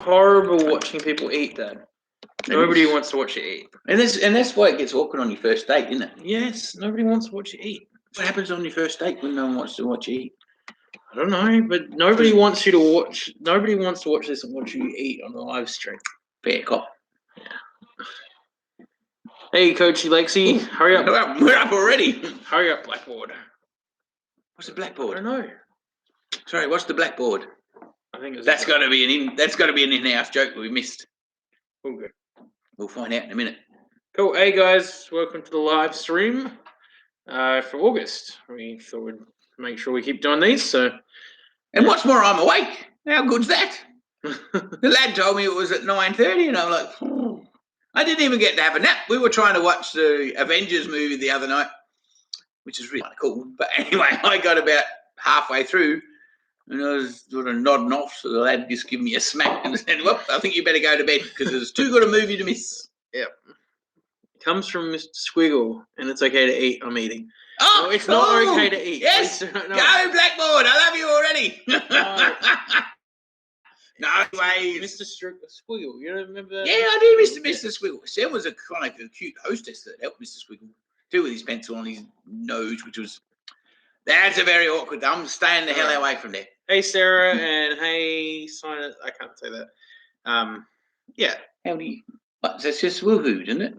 horrible watching people eat, Dad. Nobody wants to watch you eat. And that's why it gets awkward on your first date, isn't it? Yes, nobody wants to watch you eat. What happens on your first date when no one wants to watch you eat? I don't know, but nobody wants you to watch. Nobody wants to watch this and watch you eat on the live stream. Fair cop. Hey, Coachy Lexi, hurry up. We're up already. Hurry up, Blackboard. What's the blackboard? I don't know. Sorry, what's the blackboard? I think that's got to be an in-house joke that we missed. All good. We'll find out in a minute. Cool. Hey guys, welcome to the live stream for August. We thought we'd make sure we keep doing these. So, and what's more, I'm awake. How good's that? The lad told me it was at 9:30, and I'm like, oh. I didn't even get to have a nap. We were trying to watch the Avengers movie the other night, which is really cool. But anyway, I got about halfway through, and I was sort of nodding off, so the lad just gave me a smack and said, well, I think you better go to bed because it's too good a movie to miss. Yep. Comes from Mr. Squiggle, and it's okay to eat. I'm eating. Oh, no, it's not okay to eat. Yes. Go, Blackboard. I love you already. No way. Mr. Squiggle. You remember? Yeah, I do, Mr. Squiggle. Sam was a kind of a cute hostess that helped Mr. Squiggle, too, with his pencil on his nose, which was... That's a very awkward... I'm staying the hell away from there. Hey, Sara, and hey, Simon. I can't say that. Yeah. Howdy. What, that's just woohoo, isn't it?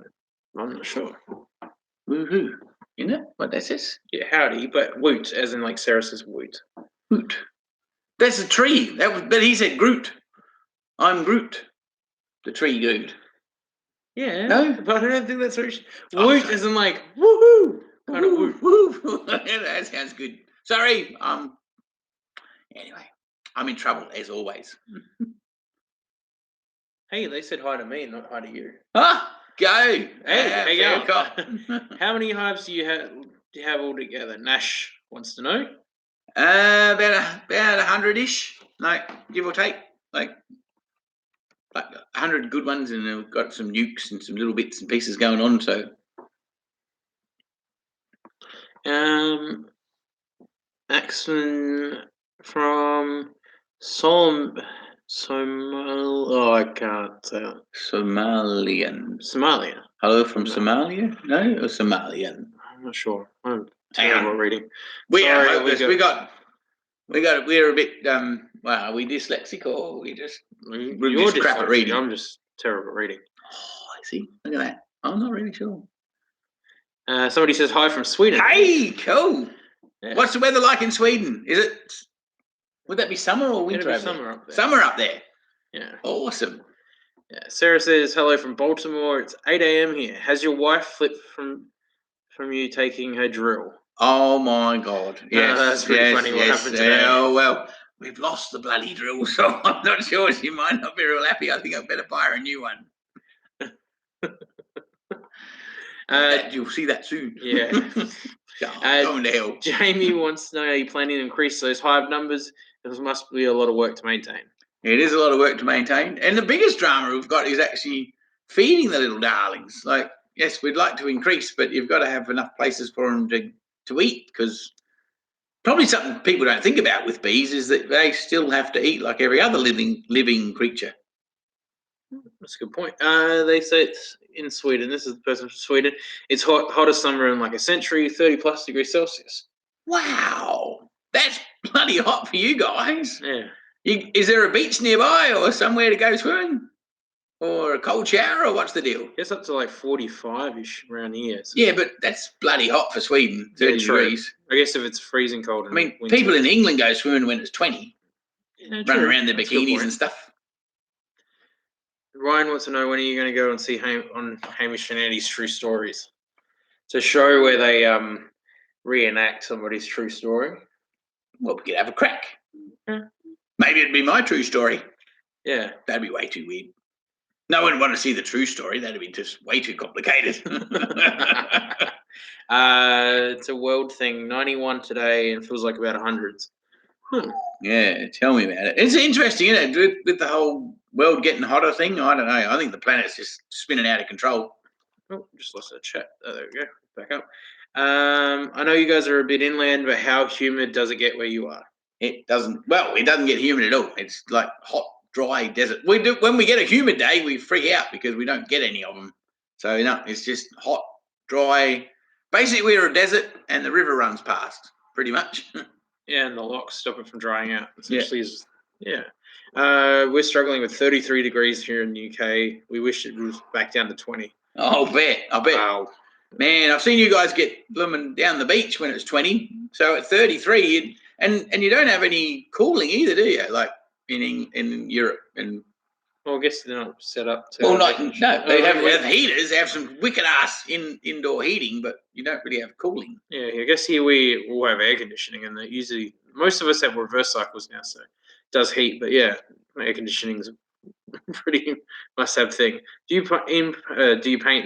I'm not sure. Woohoo, isn't it? What that says? Yeah, howdy, but woot, as in like Sara says woot. Woot. That's a tree. But he said Groot. I'm Groot. The tree dude. Yeah. No? But I don't think that's what woot as in like woohoo. Kind of woot. Woo. That sounds good. Sorry. Anyway, I'm in trouble as always. Hey, they said hi to me, not hi to you. Ah, go. Hey, go. How many hives do you have all together? Nash wants to know. About 100-ish, like give or take, like 100 good ones, and we've got some nukes and some little bits and pieces going on. So, Axman from I can't tell. Somalian. Hello from Somalia? No, or Somalian? I'm not sure. I'm terrible at reading. We're a bit are we dyslexic or we're just crap at reading? I'm just terrible at reading. Oh, I see. Look at that. I'm not really sure. Somebody says hi from Sweden. Hey, cool. Yeah. What's the weather like in Sweden? Would that be summer or winter? Summer up there. Summer up there. Yeah. Awesome. Yeah. Sarah says hello from Baltimore. It's 8 a.m. here. Has your wife flipped from you taking her drill? Oh my God! Yes, that's pretty funny. What happened today? Oh well, we've lost the bloody drill, so I'm not sure. She might not be real happy. I think I better buy her a new one. You'll see that soon. Yeah. Going to hell. Jamie wants to know, are you planning to increase those hive numbers? There must be a lot of work to maintain. It is a lot of work to maintain, and the biggest drama we've got is actually feeding the little darlings. Like, yes, we'd like to increase, but you've got to have enough places for them to eat, because probably something people don't think about with bees is that they still have to eat like every other living creature. That's a good point. They say it's in Sweden. This is the person from Sweden. It's hottest summer in like a century, 30+ degrees Celsius. Wow, that's bloody hot for you guys. Yeah. Is there a beach nearby or somewhere to go swimming? Or a cold shower, or what's the deal? It's up to like 45-ish around here. So. Yeah, but that's bloody hot for Sweden, 30 degrees. I guess if it's freezing cold. I mean, people in England go swimming when it's 20. Yeah, running around their bikinis and stuff. Ryan wants to know, when are you going to go and see on Hamish and Andy's True Stories? It's a show where they reenact somebody's true story. Well, we could have a crack. Yeah. Maybe it'd be my true story. Yeah. That'd be way too weird. No one would want to see the true story. That'd be just way too complicated. It's a world thing. 91 today, and feels like about 100s. Yeah, tell me about it. It's interesting, isn't it? With the whole world getting hotter thing. I don't know. I think the planet's just spinning out of control. Oh, just lost that chat. Oh, there we go. Back up. I know you guys are a bit inland, but how humid does it get where you are? It doesn't. Well, it doesn't get humid at all. It's like hot dry desert. We do when we get a humid day, we freak out because we don't get any of them. So it's just hot, dry. Basically, we're a desert, and the river runs past, pretty much. Yeah, and the locks stop it from drying out. We're struggling with 33 degrees here in the UK. We wish it was back down to 20. Oh, I bet. Wow. Man, I've seen you guys get blooming down the beach when it's 20. So at 33, and you don't have any cooling either, do you? Like in Europe and. Well, I guess they're not set up to. Well, no, they have heaters. They have some wicked ass indoor heating, but you don't really have cooling. Yeah, I guess here we all have air conditioning, and usually most of us have reverse cycles now, so it does heat. But yeah, air conditioning is a pretty must-have thing. Do you paint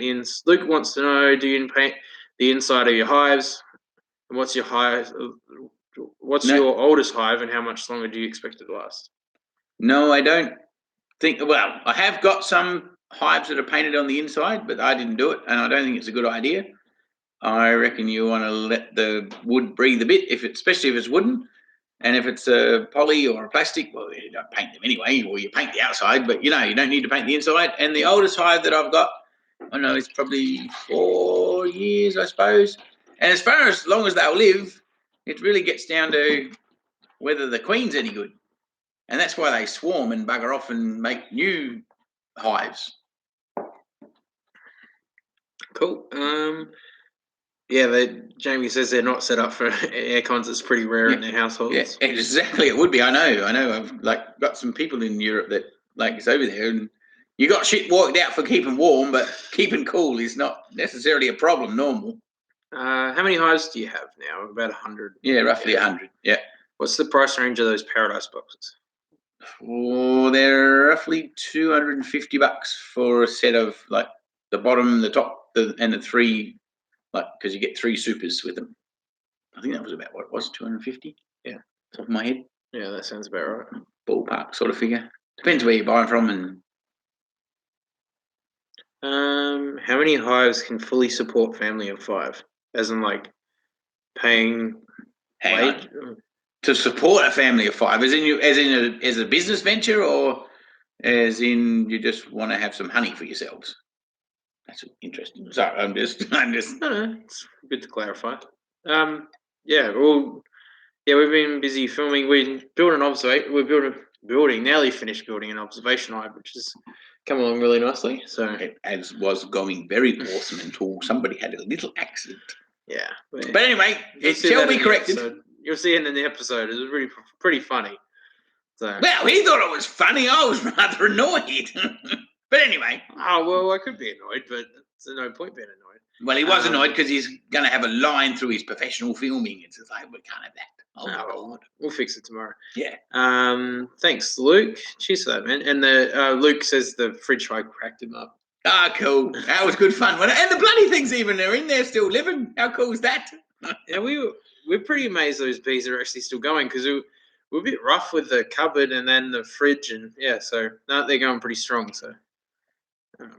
the ins? Luke wants to know: do you paint the inside of your hives? And what's your hive? What's your oldest hive, and how much longer do you expect it to last? No, I don't think. Well, I have got some hives that are painted on the inside, but I didn't do it, and I don't think it's a good idea. I reckon you want to let the wood breathe a bit, especially if it's wooden, and if it's a poly or a plastic, well, you don't paint them anyway, or you paint the outside, but you don't need to paint the inside. And the oldest hive that I've got, I know it's probably 4 years, I suppose. And as far as long as they'll live, it really gets down to whether the queen's any good. And that's why they swarm and bugger off and make new hives. Cool. Jamie says they're not set up for air cons. It's pretty rare in their households. Yeah, exactly. It would be. I know. I've got some people in Europe that it's over there, and you got shit worked out for keeping warm, but keeping cool is not necessarily a problem. Normal. How many hives do you have now? About 100. Yeah, roughly 100. Yeah. What's the price range of those paradise boxes? Oh, they're roughly $250 for a set of the bottom, the top, and the three. Because you get 3 supers with them. I think that was about what it was, 250. Yeah, top of my head. Yeah, that sounds about right. Ballpark sort of figure. Depends where you're buying from. And how many hives can fully support family of 5? As in, paying wage to support a family of 5, as a business venture, or as in you just want to have some honey for yourselves. That's interesting. Sorry, I'm just. No, it's good to clarify. We've been busy filming. We're nearly finished building an observation hive, which has come along really nicely. So it was going very awesome until somebody had a little accident. Yeah, but anyway, it shall be corrected. You'll see it in the episode. It was really pretty funny. So well, he thought it was funny. I was rather annoyed. But anyway. Oh, well, I could be annoyed, but there's no point being annoyed. Well, he was annoyed because he's going to have a line through his professional filming. It's like, we can't have that. Oh, my God. We'll fix it tomorrow. Yeah. Thanks, Luke. Cheers for that, man. And Luke says the fridge fire cracked him up. Ah, cool. That was good fun. And the bloody things even are in there still living. How cool is that? Yeah, we're pretty amazed those bees are actually still going because we're a bit rough with the cupboard and then the fridge. And, so they're going pretty strong, so.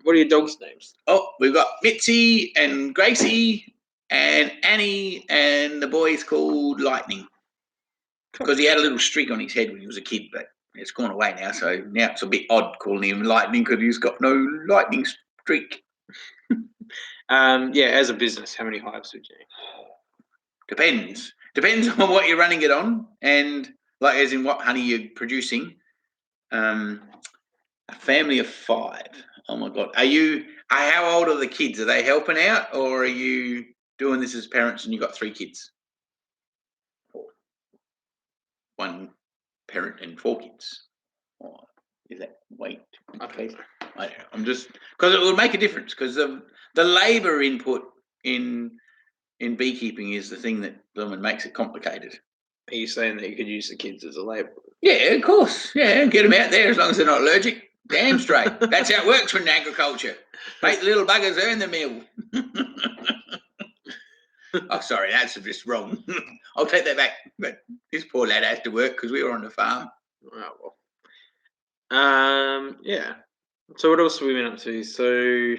What are your dogs' names? Oh, we've got Mitzi and Gracie and Annie, and the boy's called Lightning because he had a little streak on his head when he was a kid, but it's gone away now. So now it's a bit odd calling him Lightning because he's got no lightning streak. As a business, how many hives would you need? Depends on what you're running it on, and as in what honey you're producing. A family of 5. Oh my God! How old are the kids? Are they helping out, or are you doing this as parents and you got 3 kids? 1 parent and 4 kids. Or is that wait? Okay, I don't know. I'm just because it will make a difference because the labour input in beekeeping is the thing that makes it complicated. Are you saying that you could use the kids as a labour? Yeah, of course. Yeah, get them out there as long as they're not allergic. Damn straight. That's how it works in agriculture. Make the little buggers earn the meal. Oh, sorry, that's just wrong. I'll take that back. But this poor lad has to work because we were on the farm. Oh, well. So what else have we been up to? So,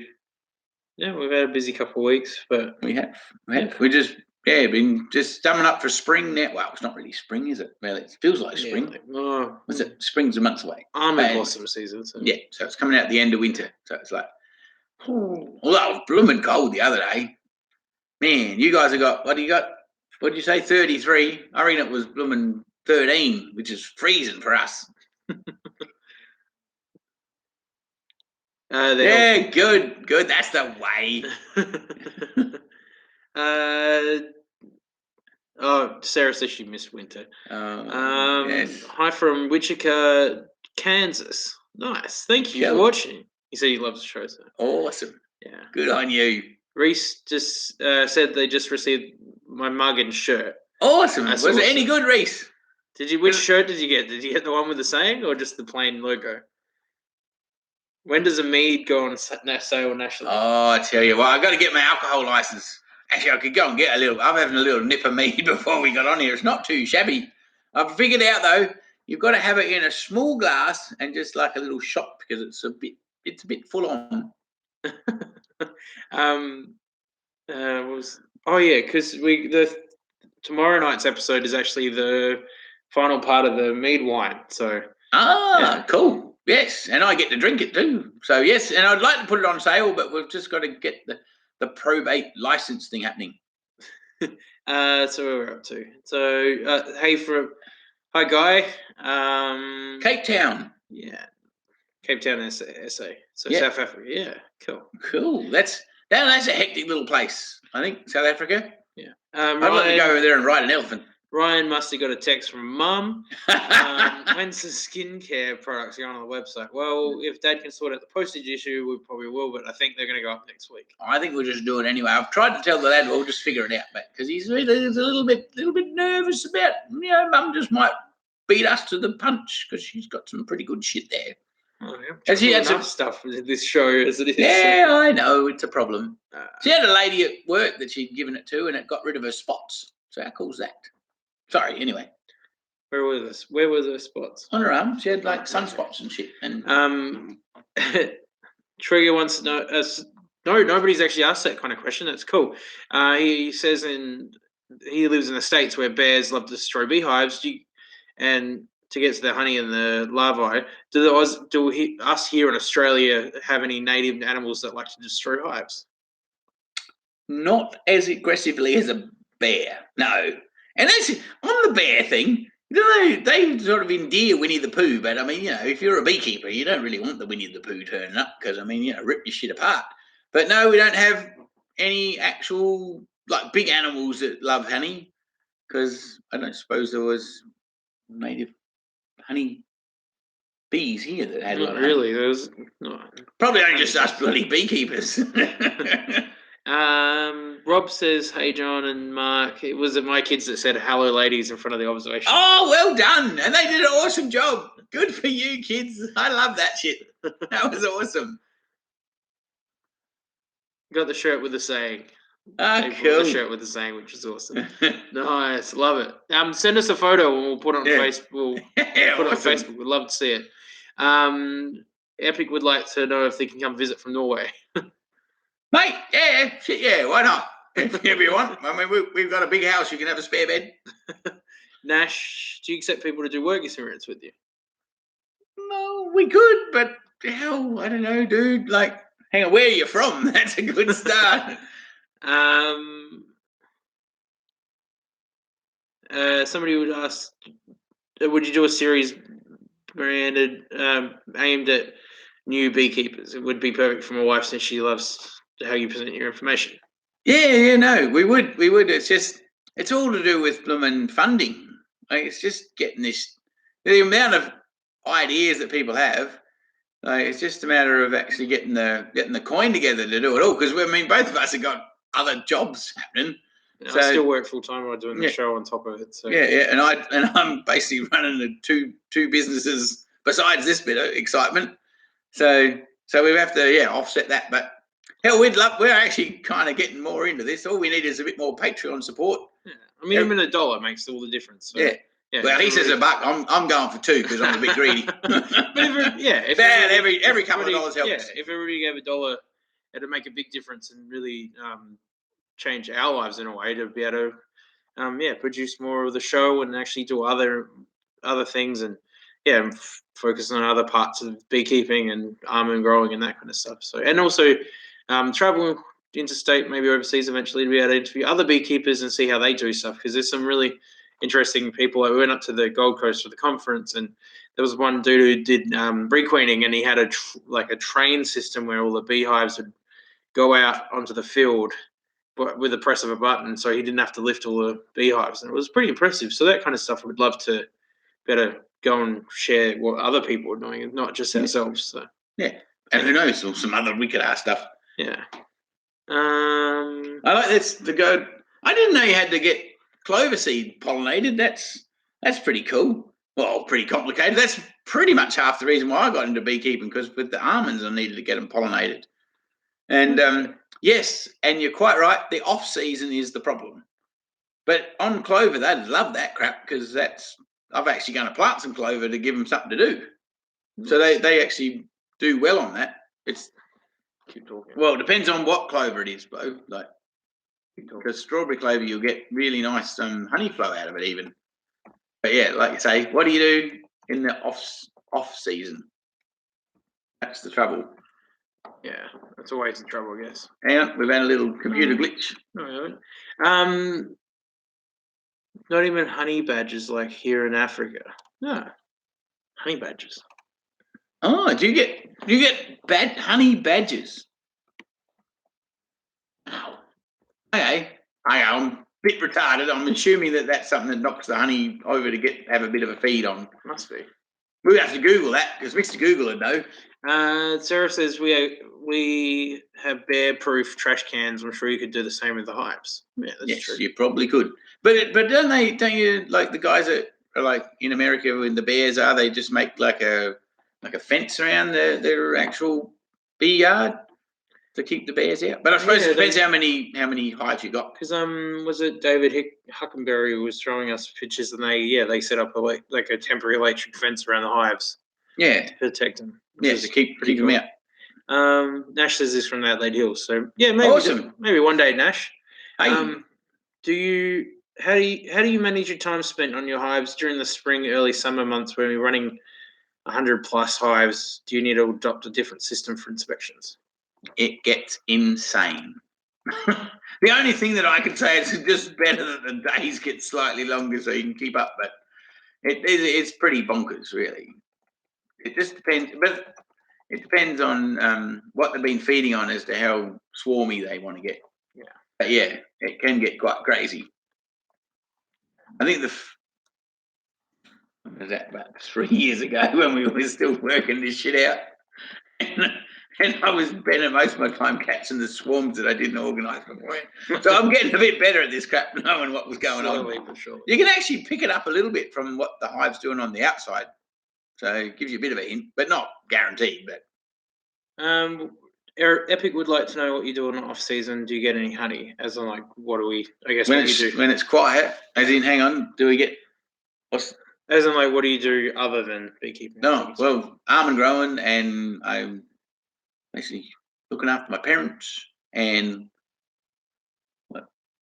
we've had a busy couple of weeks, but we have. We're just Yeah, been just summing up for spring now. Well, it's not really spring, is it? Well, it feels like spring. Was it? Spring's a month away. Almond blossom season. So. Yeah, so it's coming out at the end of winter. So it's like, although it was blooming cold the other day. Man, you guys have got, what do you got? What did you say, 33? I reckon it was blooming 13, which is freezing for us. Yeah, good. That's the way. Sara says she missed winter. Yes. Hi from Wichita, Kansas. Nice. Thank you for watching. He said he loves the show. So. Awesome. Yeah. Good on you. Reese just said they just received my mug and shirt. Awesome. Was it any good, Reese? Which shirt did you get? Did you get the one with the saying or just the plain logo? When does a mead go on sale nationally? Oh, I tell you what, I got to get my alcohol license. Actually, I could go and get a little. I'm having a little nip of mead before we got on here. It's not too shabby. I've figured out though, you've got to have it in a small glass and just like a little shot because it's a bit full on. Because tomorrow night's episode is actually the final part of the mead wine. So cool. Yes, and I get to drink it too. So yes, and I'd like to put it on sale, but we've just got to get the probate license thing happening. So where we're up to. So hi Guy. Cape Town. Yeah. Cape Town, SA. So South Africa. Yeah, cool. That's a hectic little place. I think South Africa. Yeah. I'd like to go over there and ride an elephant. Ryan must have got a text from Mum. When's the skincare products going on the website? Well, if Dad can sort out the postage issue, we probably will, but I think they're going to go up next week. I think we'll just do it anyway. I've tried to tell the lad we'll just figure it out, but because he's a little bit nervous about, Mum just might beat us to the punch because she's got some pretty good shit there. Oh, yeah. She had some stuff with this show as it is. Yeah, I know it's a problem. She had a lady at work that she'd given it to, and it got rid of her spots. So how cool's that? Sorry. Anyway, where were the spots on her arm? She had like sunspots and shit. And Trigger wants to know. No, nobody's actually asked that kind of question. That's cool. He says he lives in the States where bears love to destroy beehives. And to get to the honey and the larvae, do us here in Australia have any native animals that like to destroy hives? Not as aggressively as a bear, no. And that's on the bear thing. They sort of endear Winnie the Pooh, but I mean, if you're a beekeeper, you don't really want the Winnie the Pooh turning up because I mean, rip your shit apart. But no, we don't have any actual like big animals that love honey because I don't suppose there was native honey bees here that had not really. There's probably only just us bloody beekeepers. Rob says, "Hey John and Mark, it was my kids that said hello, ladies, in front of the observation." Oh, well done, and they did an awesome job. Good for you, kids. I love that shit. That was awesome. Got the shirt with the saying. Cool. The shirt with the saying, which is awesome. Nice, love it. Send us a photo and we'll put it on Facebook. We'll put it on Facebook. We'd love to see it. Epic would like to know if they can come visit from Norway. Mate, why not? If you want. I mean, we've got a big house. You can have a spare bed. Nash, do you accept people to do work experience with you? No, we could, but hell, I don't know, dude. Like, hang on, where are you from? That's a good start. Somebody would ask, would you do a series branded, aimed at new beekeepers? It would be perfect for my wife since she loves how you present your information. No, we would. It's all to do with blooming funding. Like, it's just getting the amount of ideas that people have. Like, it's just a matter of actually getting the coin together to do it all. Because I mean, both of us have got other jobs happening. So, I still work full time while doing the show on top of it. So. And I'm basically running the two businesses besides this bit of excitement. So we have to offset that, but. Hell, we're actually kind of getting more into this. All we need is a bit more Patreon support. Yeah. I mean, even $1 makes all the difference. So, well, he says $1. I'm going for 2 because I'm a bit greedy. But if every couple of dollars helps. Yeah, if everybody gave $1, it'd make a big difference and really change our lives in a way to be able to produce more of the show and actually do other things and focus on other parts of beekeeping and almond growing and that kind of stuff. So, and also travel interstate, maybe overseas eventually, to be able to interview other beekeepers and see how they do stuff, because there's some really interesting people. Like, we went up to the Gold Coast for the conference, and there was one dude who did requeening, and he had a train system where all the beehives would go out onto the field with the press of a button, so he didn't have to lift all the beehives, and it was pretty impressive. So that kind of stuff we'd love to better go and share what other people are doing, and not just ourselves. So and who knows, or some other wicked ass stuff. Yeah. I like this to go. I didn't know you had to get clover seed pollinated. That's pretty cool. Well, pretty complicated. That's pretty much half the reason why I got into beekeeping, because with the almonds I needed to get them pollinated. And yes, and you're quite right. The off season is the problem. But on clover, they'd love that crap, because I'm actually going to plant some clover to give them something to do. So they actually do well on that. Keep talking. Well, it depends on what clover it is, Bo. Like, because strawberry clover, you'll get really nice honey flow out of it even. But yeah, like you say, what do you do in the off season? That's the trouble. Yeah, that's always the trouble, I guess. Hang on, we've had a little computer glitch. No, we haven't. Not even honey badgers like here in Africa. No, honey badgers. Oh, do you get honey badgers? Oh, okay. I'm a bit retarded. I'm assuming that's something that knocks the honey over to have a bit of a feed on. Must be. We'll have to Google that, because Mr. Google would know. Sarah says we have bear-proof trash cans. I'm sure you could do the same with the hives. Yeah, that's true. You probably could. But don't you, like the guys that are like in America when the bears they just make like a fence around their actual bee yard to keep the bears out? But I suppose it depends how many hives you got. Because was it David Huckenberry who was showing us pictures, and they set up a temporary electric fence around the hives. Yeah, to protect them. To keep them out. Nash says this from the Adelaide Hills. So yeah, maybe awesome. Maybe one day, Nash. Hey. How do you manage your time spent on your hives during the spring, early summer months when you're running 100 plus hives? Do you need to adopt a different system for inspections? It gets insane. The only thing that I can say is just better that the days get slightly longer so you can keep up, but it's pretty bonkers, really. It just depends, but it depends on what they've been feeding on as to how swarmy they want to get. Yeah. But yeah, it can get quite crazy. I think was that about 3 years ago when we were still working this shit out, and I was spending most of my time catching the swarms that I didn't organise before. So I'm getting a bit better at this crap, knowing what was going Slowly, on. but surely. You can actually pick it up a little bit from what the hive's doing on the outside. So it gives you a bit of a hint, but not guaranteed. But Epic would like to know what you do on off season. Do you get any honey? As in, like, what do we? I guess when what you do when it's quiet. As in, hang on, do we get? As in, like, what do you do other than beekeeping? No, well, almond growing, and I'm basically looking after my parents, and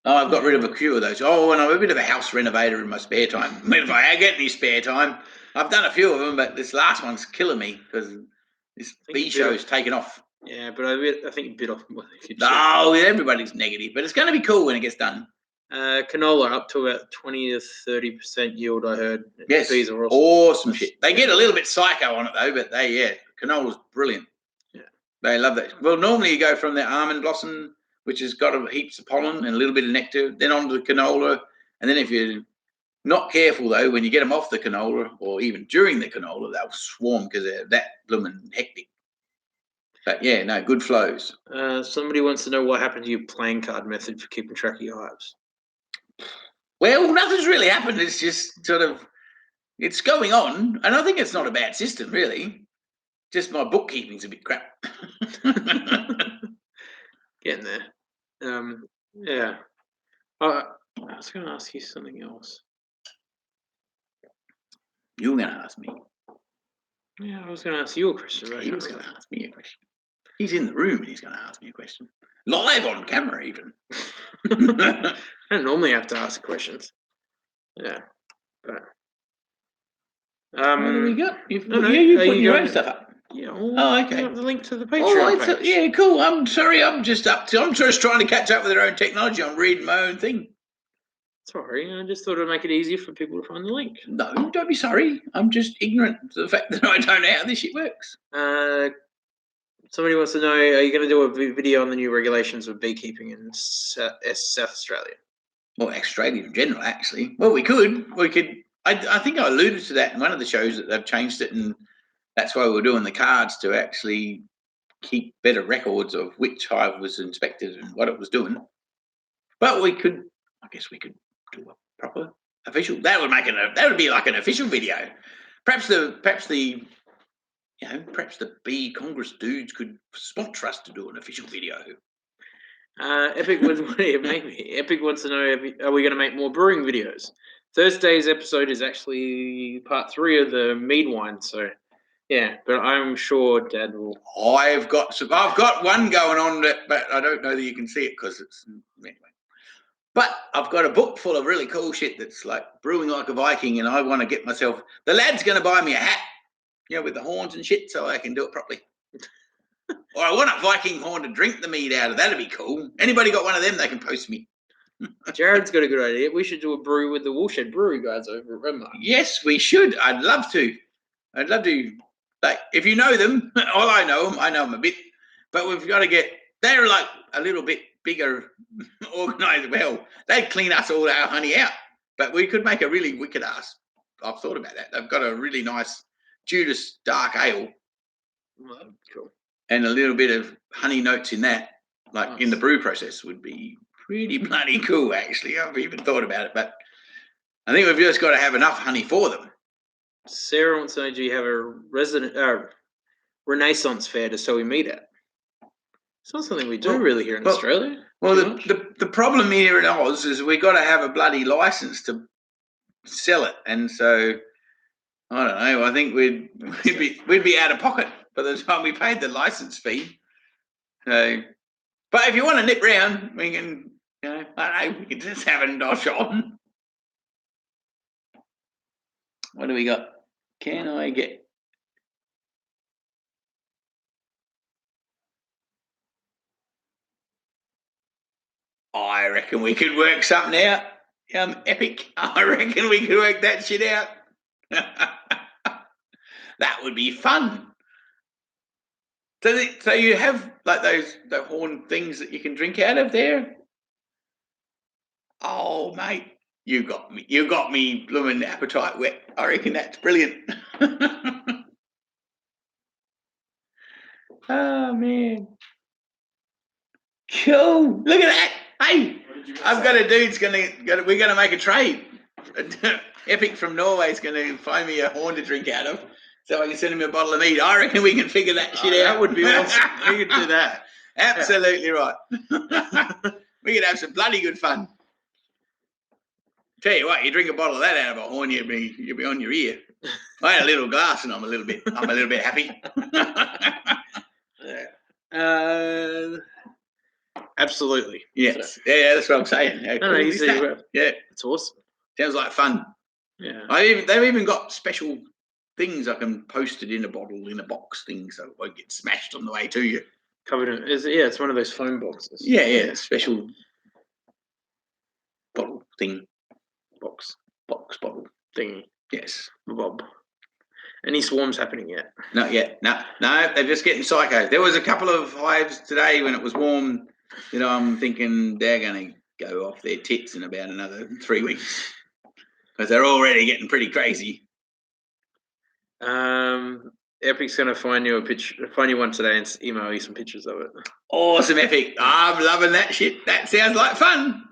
I've got rid of a few of those. Oh, and I'm a bit of a house renovator in my spare time. If I get any spare time, I've done a few of them, but this last one's killing me because this bee show's taken off. Yeah, but I think you bit off more than you should. No, everybody's negative, but it's going to be cool when it gets done. Canola up to about 20 to 30% yield, I heard. Yes, bees are awesome shit. They get a little bit psycho on it though, but canola's brilliant. Yeah, they love that. Well, normally you go from the almond blossom, which has got heaps of pollen and a little bit of nectar, then onto the canola, and then if you're not careful though, when you get them off the canola or even during the canola, they'll swarm because they're that blooming hectic. But yeah, no, good flows. Somebody wants to know what happened to your playing card method for keeping track of your hives. Well, nothing's really happened. It's just sort of, it's going on, and I think it's not a bad system, really. Just my bookkeeping's a bit crap. Getting there. Yeah. I was going to ask you something else. You were going to ask me. Yeah, I was going to ask you a question. He was going to ask me a question. He's in the room and he's going to ask me a question. Live on camera, even. I don't normally have to ask questions. Yeah. But, what do we got? You no, put your own stuff up. Yeah. Okay. The link to the Patreon page. Yeah, cool. I'm sorry. I'm just trying to catch up with their own technology. I'm reading my own thing. Sorry, I just thought it'd make it easier for people to find the link. No, don't be sorry. I'm just ignorant to the fact that I don't know how this shit works. Somebody wants to know, are you going to do a video on the new regulations of beekeeping in South Australia? Well, Australia in general, actually. Well, we could. I think I alluded to that in one of the shows that they've changed it, and that's why we're doing the cards to actually keep better records of which hive was inspected and what it was doing. But I guess we could do a proper official. That would be like an official video. Perhaps the Bee Congress dudes could sponsor us to do an official video. Epic Epic wants to know, are we going to make more brewing videos? Thursday's episode is actually part 3 of the mead wine, so yeah. But I'm sure Dad will. I've got one going on, but I don't know that you can see it because it's anyway. But I've got a book full of really cool shit that's like brewing like a Viking, and I want to get myself. The lad's going to buy me a hat, with the horns and shit, so I can do it properly. Or I want a Viking horn to drink the mead out of. That'd be cool. Anybody got one of them? They can post me. Jared's got a good idea. We should do a brew with the Woolshed Brewery guys over at Renmark. Yes, we should. I'd love to. Like, if you know them, all I know them a bit, but we've got to get. They're like a little bit bigger, organised. Well, they'd clean us all our honey out, but we could make a really wicked ass. I've thought about that. They've got a really nice Judas dark ale. Well, cool. And a little bit of honey notes in that, like nice. In the brew process, would be pretty bloody cool, actually. I've even thought about it, but I think we've just got to have enough honey for them. Sarah wants to know, do you have a Renaissance fair to sell your meat at? It's not something we do really here in Australia. Well, the problem here in Oz is we got to have a bloody license to sell it, and so I don't know. I think we'd be out of pocket by the time we paid the license fee. So, but if you want to nip round, we can. I don't know. We can just have a nosh on. What do we got? Can I get? I reckon we could work something out. Epic. I reckon we could work that shit out. That would be fun. So you have like the horn things that you can drink out of there? Oh, mate, you got me blooming appetite wet. I reckon that's brilliant. Oh man, cool! Look at that. Hey, I've got a dude's we're gonna make a trade. Epic from Norway is gonna find me a horn to drink out of, so I can send him a bottle of mead. I reckon we can figure that shit out. That would be awesome. We could do that. Absolutely right. We could have some bloody good fun. Tell you what, you drink a bottle of that out of a horn, you'll be on your ear. I had a little glass, and I'm a little bit happy. Absolutely. Yes. So, yeah, that's what I'm saying. Yeah, it's awesome. Sounds like fun. Yeah. They've even got special things I can post it in a bottle, in a box thing, so it won't get smashed on the way to you. Covered in it's one of those foam boxes. Yeah, special bottle thing. Box bottle thingy. Yes. Bob. Any swarms happening yet? Not yet. No, they're just getting psycho. There was a couple of hives today when it was warm. I'm thinking they're going to go off their tits in about another 3 weeks because they're already getting pretty crazy. Epic's going to find you one today and email you some pictures of it. Awesome, Epic! I'm loving that shit. That sounds like fun.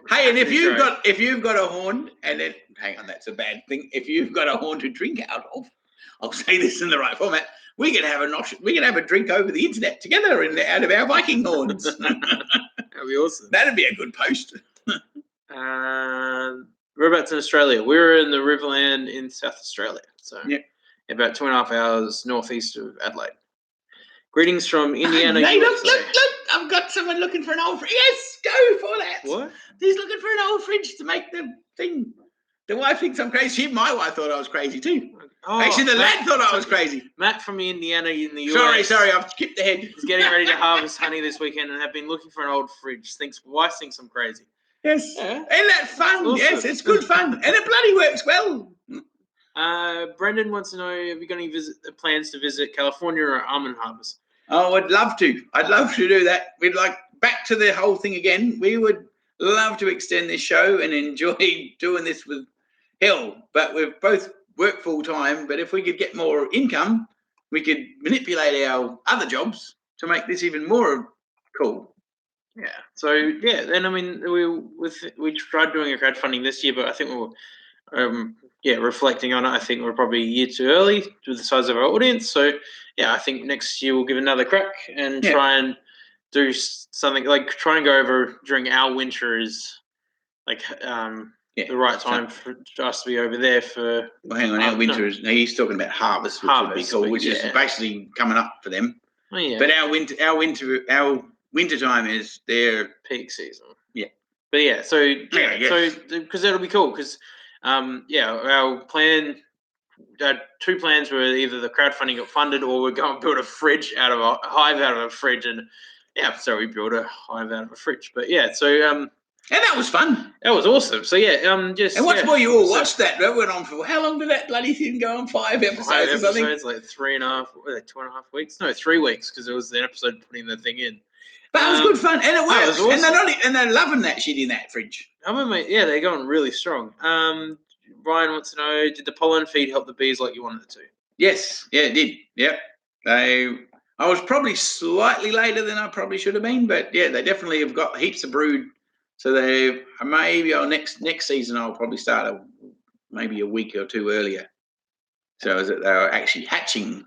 Hey, and if you've got a horn, and then hang on, that's a bad thing. If you've got a horn to drink out of, I'll say this in the right format. We can have a drink over the internet together out of our Viking horns. That'd be awesome. That'd be a good post. Whereabouts in Australia? We're in the Riverland in South Australia, so about 2.5 hours northeast of Adelaide. Greetings from Indiana, Hey, USA. look! I've got someone looking for an old fridge. Yes, go for that. What? He's looking for an old fridge to make the thing. The wife thinks I'm crazy. My wife thought I was crazy too. Oh, Actually, the Matt, lad thought I was crazy. Matt from Indiana in the US. Sorry, I've skipped ahead. He's getting ready to harvest honey this weekend and have been looking for an old fridge. Wife thinks I'm crazy. Yes. Yeah. Isn't that fun? Awesome. Yes, it's good fun. And it bloody works well. Brendan wants to know, have you got any plans to visit California or Almond Harvest? Oh, I'd love to. I'd love to do that. We'd like back to the whole thing again. We would love to extend this show and enjoy doing this with Hill. But we've both worked full time. But if we could get more income, we could manipulate our other jobs to make this even more cool. Yeah. So yeah, then I mean, we tried doing a crowdfunding this year, but I think we were reflecting on it. I think we're probably a year too early with the size of our audience. So yeah, I think next year we'll give another crack and try and do something like try and go over during our winter is like the right time for us to be over there for. Well, hang on, our winter is. He's talking about harvest, which would be cool, which is basically coming up for them. Oh, yeah. But our winter time is their peak season. Yeah. But yeah, so because that'll be cool because our plan. Two plans were either the crowdfunding got funded or we're going to build a fridge out of a hive out of a fridge, and so we built a hive out of a fridge. But yeah, so and that was fun. That was awesome. So yeah, and what's more, you all watched that. That went on for how long did that bloody thing go on? 5 episodes. 5 episodes, like 3.5, 2.5 weeks. No, 3 weeks because it was the episode putting the thing in. But it was good fun, and it works. Awesome. And they're loving that shit in that fridge. They're going really strong. Ryan wants to know, did the pollen feed help the bees like you wanted it to? Yes, it did. Yep. I was probably slightly later than I probably should have been, but yeah, they definitely have got heaps of brood. So they maybe next season I'll probably start maybe a week or two earlier. So they were actually hatching,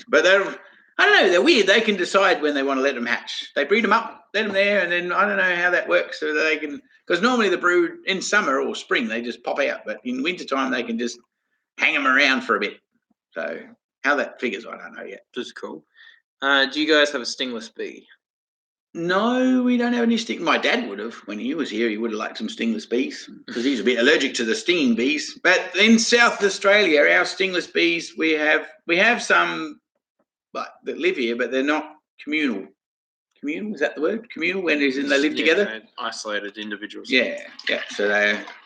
but I don't know, they're weird. They can decide when they want to let them hatch. They breed them up, let them there, and then I don't know how that works. So they can, because normally the brood in summer or spring they just pop out, but in wintertime they can just hang them around for a bit. So how that figures, I don't know yet. Just cool. Do you guys have a stingless bee? No, we don't have any sting. My dad would have when he was here. He would have liked some stingless bees because he's a bit allergic to the stinging bees. But in South Australia, our stingless bees, we have some that live here, but they're not communal. Communal, is that the word? Communal, when they live together? Isolated individuals. Yeah. So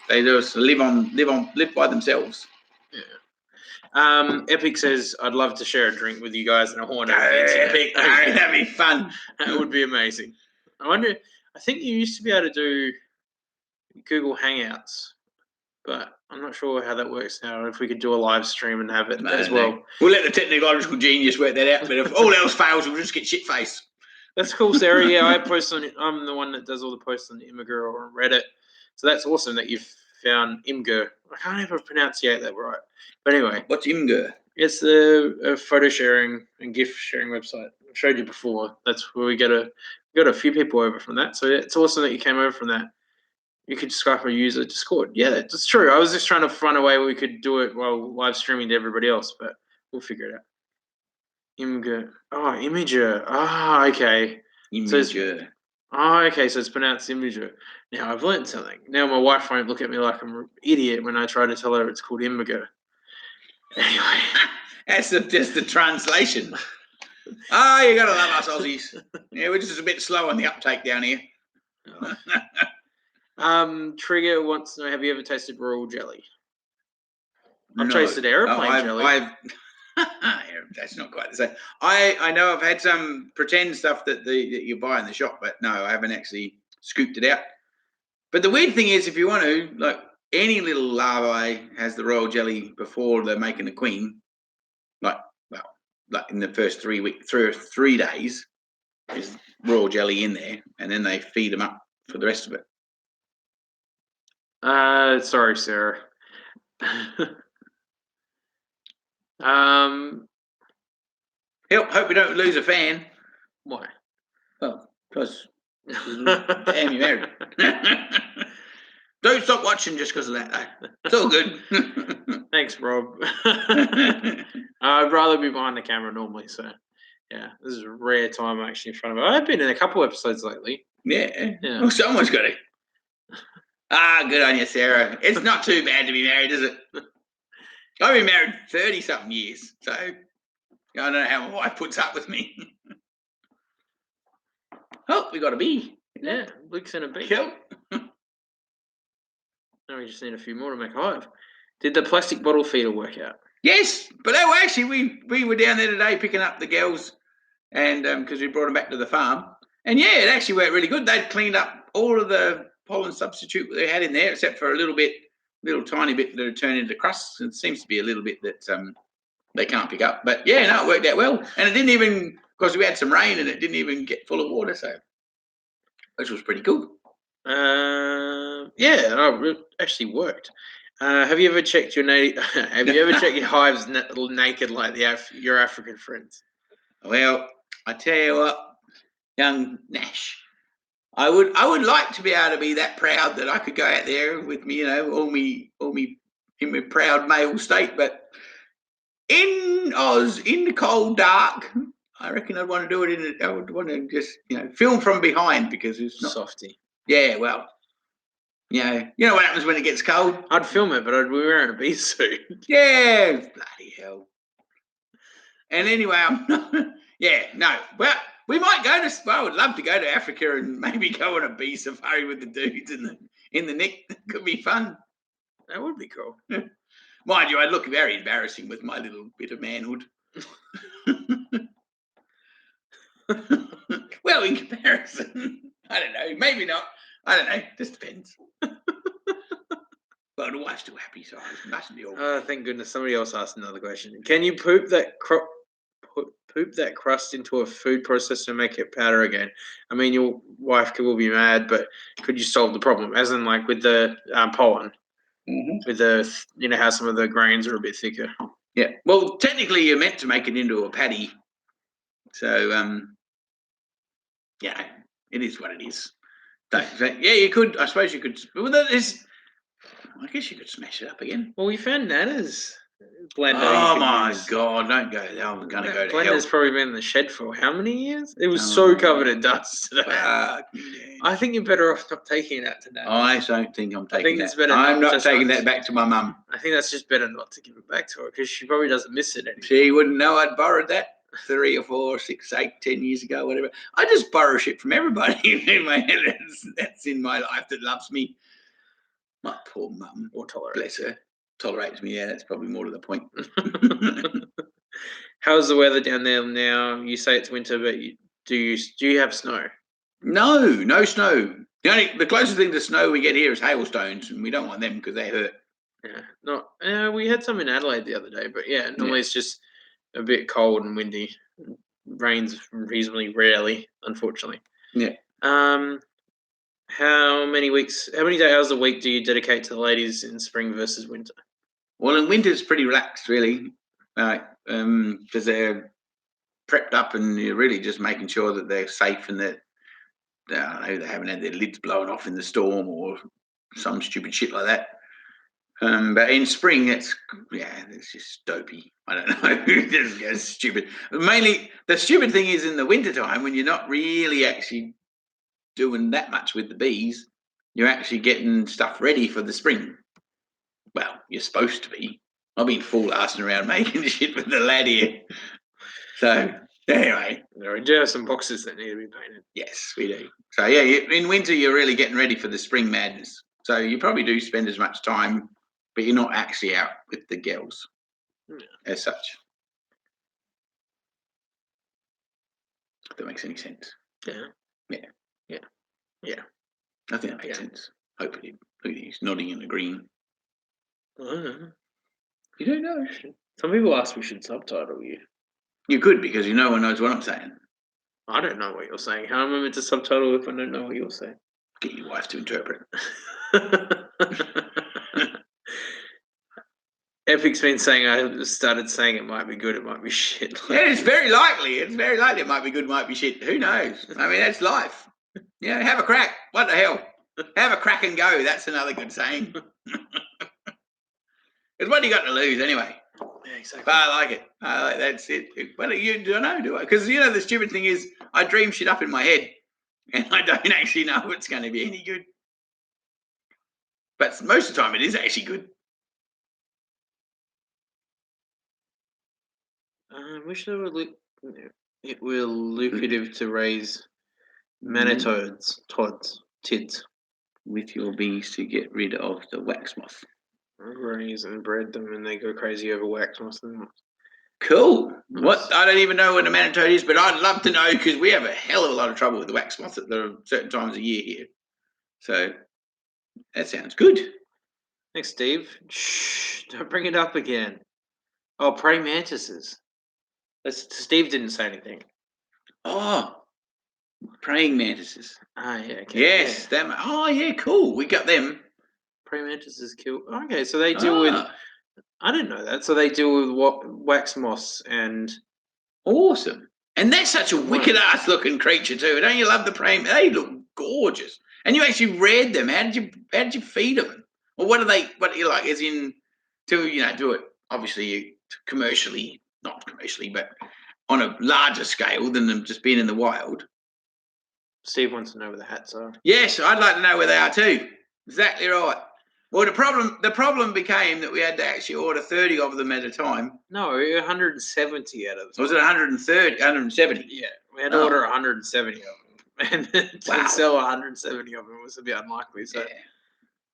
they just live by themselves. Yeah. Epic says, I'd love to share a drink with you guys in a horn. Epic, that'd be fun. That would be amazing. I think you used to be able to do Google Hangouts, but I'm not sure how that works now. If we could do a live stream and have it as well. We'll let the technological genius work that out, but if all else fails, we'll just get shit-faced. That's cool, Sarah. Yeah, I'm the one that does all the posts on Imgur or on Reddit. So that's awesome that you've found Imgur. I can't ever pronunciate that right. But anyway. What's Imgur? It's the photo sharing and GIF sharing website. I showed you before. That's where we got a few people over from that. So it's awesome that you came over from that. You could Skype or use a Discord. Yeah, that's true. I was just trying to find a way where we could do it while live streaming to everybody else, but we'll figure it out. Imager. Okay. Imager. Okay, so it's pronounced Imager. Now I've learned something. Now my wife won't look at me like I'm an idiot when I try to tell her it's called Imager. Anyway. That's just the translation. You gotta love us Aussies. Yeah, we're just a bit slow on the uptake down here. Trigger wants to know, have you ever tasted royal jelly? I've tasted aeroplane jelly. That's not quite the same. I know I've had some pretend stuff that you buy in the shop, but no, I haven't actually scooped it out. But the weird thing is, if you want to, like any little larvae has the royal jelly before they're making the queen, like in the first 3 days, there's royal jelly in there, and then they feed them up for the rest of it. Sorry, Sarah. Hope we don't lose a fan. Why? Well, because damn, you married. Don't stop watching just because of that, though. It's all good. Thanks, Rob. I'd rather be behind the camera normally, so Yeah, this is a rare time I'm actually in front of it. I've been in a couple episodes lately. Yeah. Yeah. Well, someone's got it. Good on you, Sarah. It's not too bad to be married, is it? I've been married 30-something years, so I don't know how my wife puts up with me. Oh, we got a bee. Yeah, Luke's in a bee. Cool. Now we just need a few more to make a hive. Did the plastic bottle feeder work out? Yes, but they were actually, we were down there today picking up the girls, and because we brought them back to the farm, and yeah, it actually worked really good. They'd cleaned up all of the pollen substitute they had in there, except for a little tiny bit that had turned into crust. It seems to be a little bit that they can't pick up. But yeah, no, it worked out well, and it didn't even, because we had some rain and it didn't even get full of water, so which was pretty cool. Yeah, it actually worked. Have you ever checked your Have you ever checked your hives naked like your African friends? Well, I tell you what, young Nash, I would like to be able to be that proud that I could go out there with me, all me in my proud male state. But in Oz, in the cold dark, I reckon I'd want to do it I would want to just film from behind, because it's not softy. Yeah, well, you know what happens when it gets cold. I'd film it, but I'd be wearing a bee suit. Yeah, bloody hell. And anyway, well, we might go to. Well, I would love to go to Africa and maybe go on a bee safari with the dudes in the Nick. Could be fun. That would be cool. Mind you, I'd look very embarrassing with my little bit of manhood. Well, in comparison, I don't know. Maybe not. I don't know. Just depends. Well, the wife's still happy, so I mustn't be all. Thank goodness somebody else asked another question. Can you poop that crust into a food processor and make it powder again? I mean, your wife will be mad, but could you solve the problem? As in, like with the pollen, with the how some of the grains are a bit thicker. Yeah. Well, technically, you're meant to make it into a patty. So, yeah, it is what it is. So, yeah, you could. I suppose you could. Well, I guess you could smash it up again. Well, we found Nana's blender. Oh my God! Don't go there. I'm going to go to hell. Blender's probably been in the shed for how many years? It was so covered in dust today. I think you're better off not taking that today. I don't think I'm taking that. It's better. I'm not taking that back to my mum. I think that's just better not to give it back to her, because she probably doesn't miss it anymore. She wouldn't know I'd borrowed that 3 or 4, 6, 8, 10 years ago, whatever. I just borrow shit from everybody in my head that's in my life that loves me. My poor mum, or bless her, tolerates me. Yeah, that's probably more to the point. How's the weather down there now? You say it's winter, but do you have snow? No snow. The closest thing to snow we get here is hailstones, and we don't want them because they hurt. Yeah, we had some in Adelaide the other day, but yeah, normally it's just a bit cold and windy. Rains reasonably rarely, unfortunately. Yeah. How many hours a week do you dedicate to the ladies in spring versus winter? Well, in winter it's pretty relaxed, really, because they're prepped up and you're really just making sure that they're safe and that they haven't had their lids blown off in the storm or some stupid shit like that. But in spring, it's just dopey. I don't know. It's stupid. Mainly, the stupid thing is in the wintertime when you're not really actually doing that much with the bees, you're actually getting stuff ready for the spring. Well, you're supposed to be. I've been fool-assing around making shit with the lad here. So, anyway. We do have some boxes that need to be painted. Yes, we do. So, yeah, in winter, you're really getting ready for the spring madness. So, you probably do spend as much time, but you're not actually out with the girls as such. If that makes any sense. Yeah. I think that makes sense. Hopefully. He's nodding and agreeing. I don't know. You don't know. Some people ask we should subtitle you. You could, because no one knows what I'm saying. I don't know what you're saying. How am I meant to subtitle if I don't know what you're saying? Get your wife to interpret. Epic's been saying I started saying it might be good, it might be shit. Yeah, it's very likely. It's very likely it might be good, it might be shit. Who knows? I mean, that's life. Yeah, have a crack. What the hell? Have a crack and go. That's another good saying. Because what do you got to lose anyway? Yeah, exactly. But I like it. That's it. Well, you don't know, do I? Because the stupid thing is, I dream shit up in my head, and I don't actually know if it's going to be any good. But most of the time, it is actually good. I wish they were it were lucrative to raise Mantises, tids. With your bees to get rid of the wax moth. Raise and bred them, and they go crazy over wax moths. Cool. Nice. What? I don't even know what a manatode is, but I'd love to know because we have a hell of a lot of trouble with the wax moths at the certain times of year here. So that sounds good. Thanks, Steve. Shh! Don't bring it up again. Oh, praying mantises. Steve didn't say anything. Oh, praying mantises. Ah, yeah. Okay, Yes, yeah. them. Oh, yeah, cool. We got them. Praying mantises kill. Okay, so they deal with. I didn't know that. So they deal with wax moths and. Awesome. And that's such a wicked ass looking creature too. Don't you love the praying? They look gorgeous. And you actually reared them. How did you feed them? Or what do you like? As in to do it obviously commercially, not commercially, but on a larger scale than them just being in the wild. Steve wants to know where the hats are. Yes, I'd like to know where they are too. Exactly right. Well, the problem became that we had to actually order 30 of them at a time. No, 170 out of them. Was it 130, 170? Yeah, we had to order 170 of them, and to sell 170 of them was a bit unlikely. So,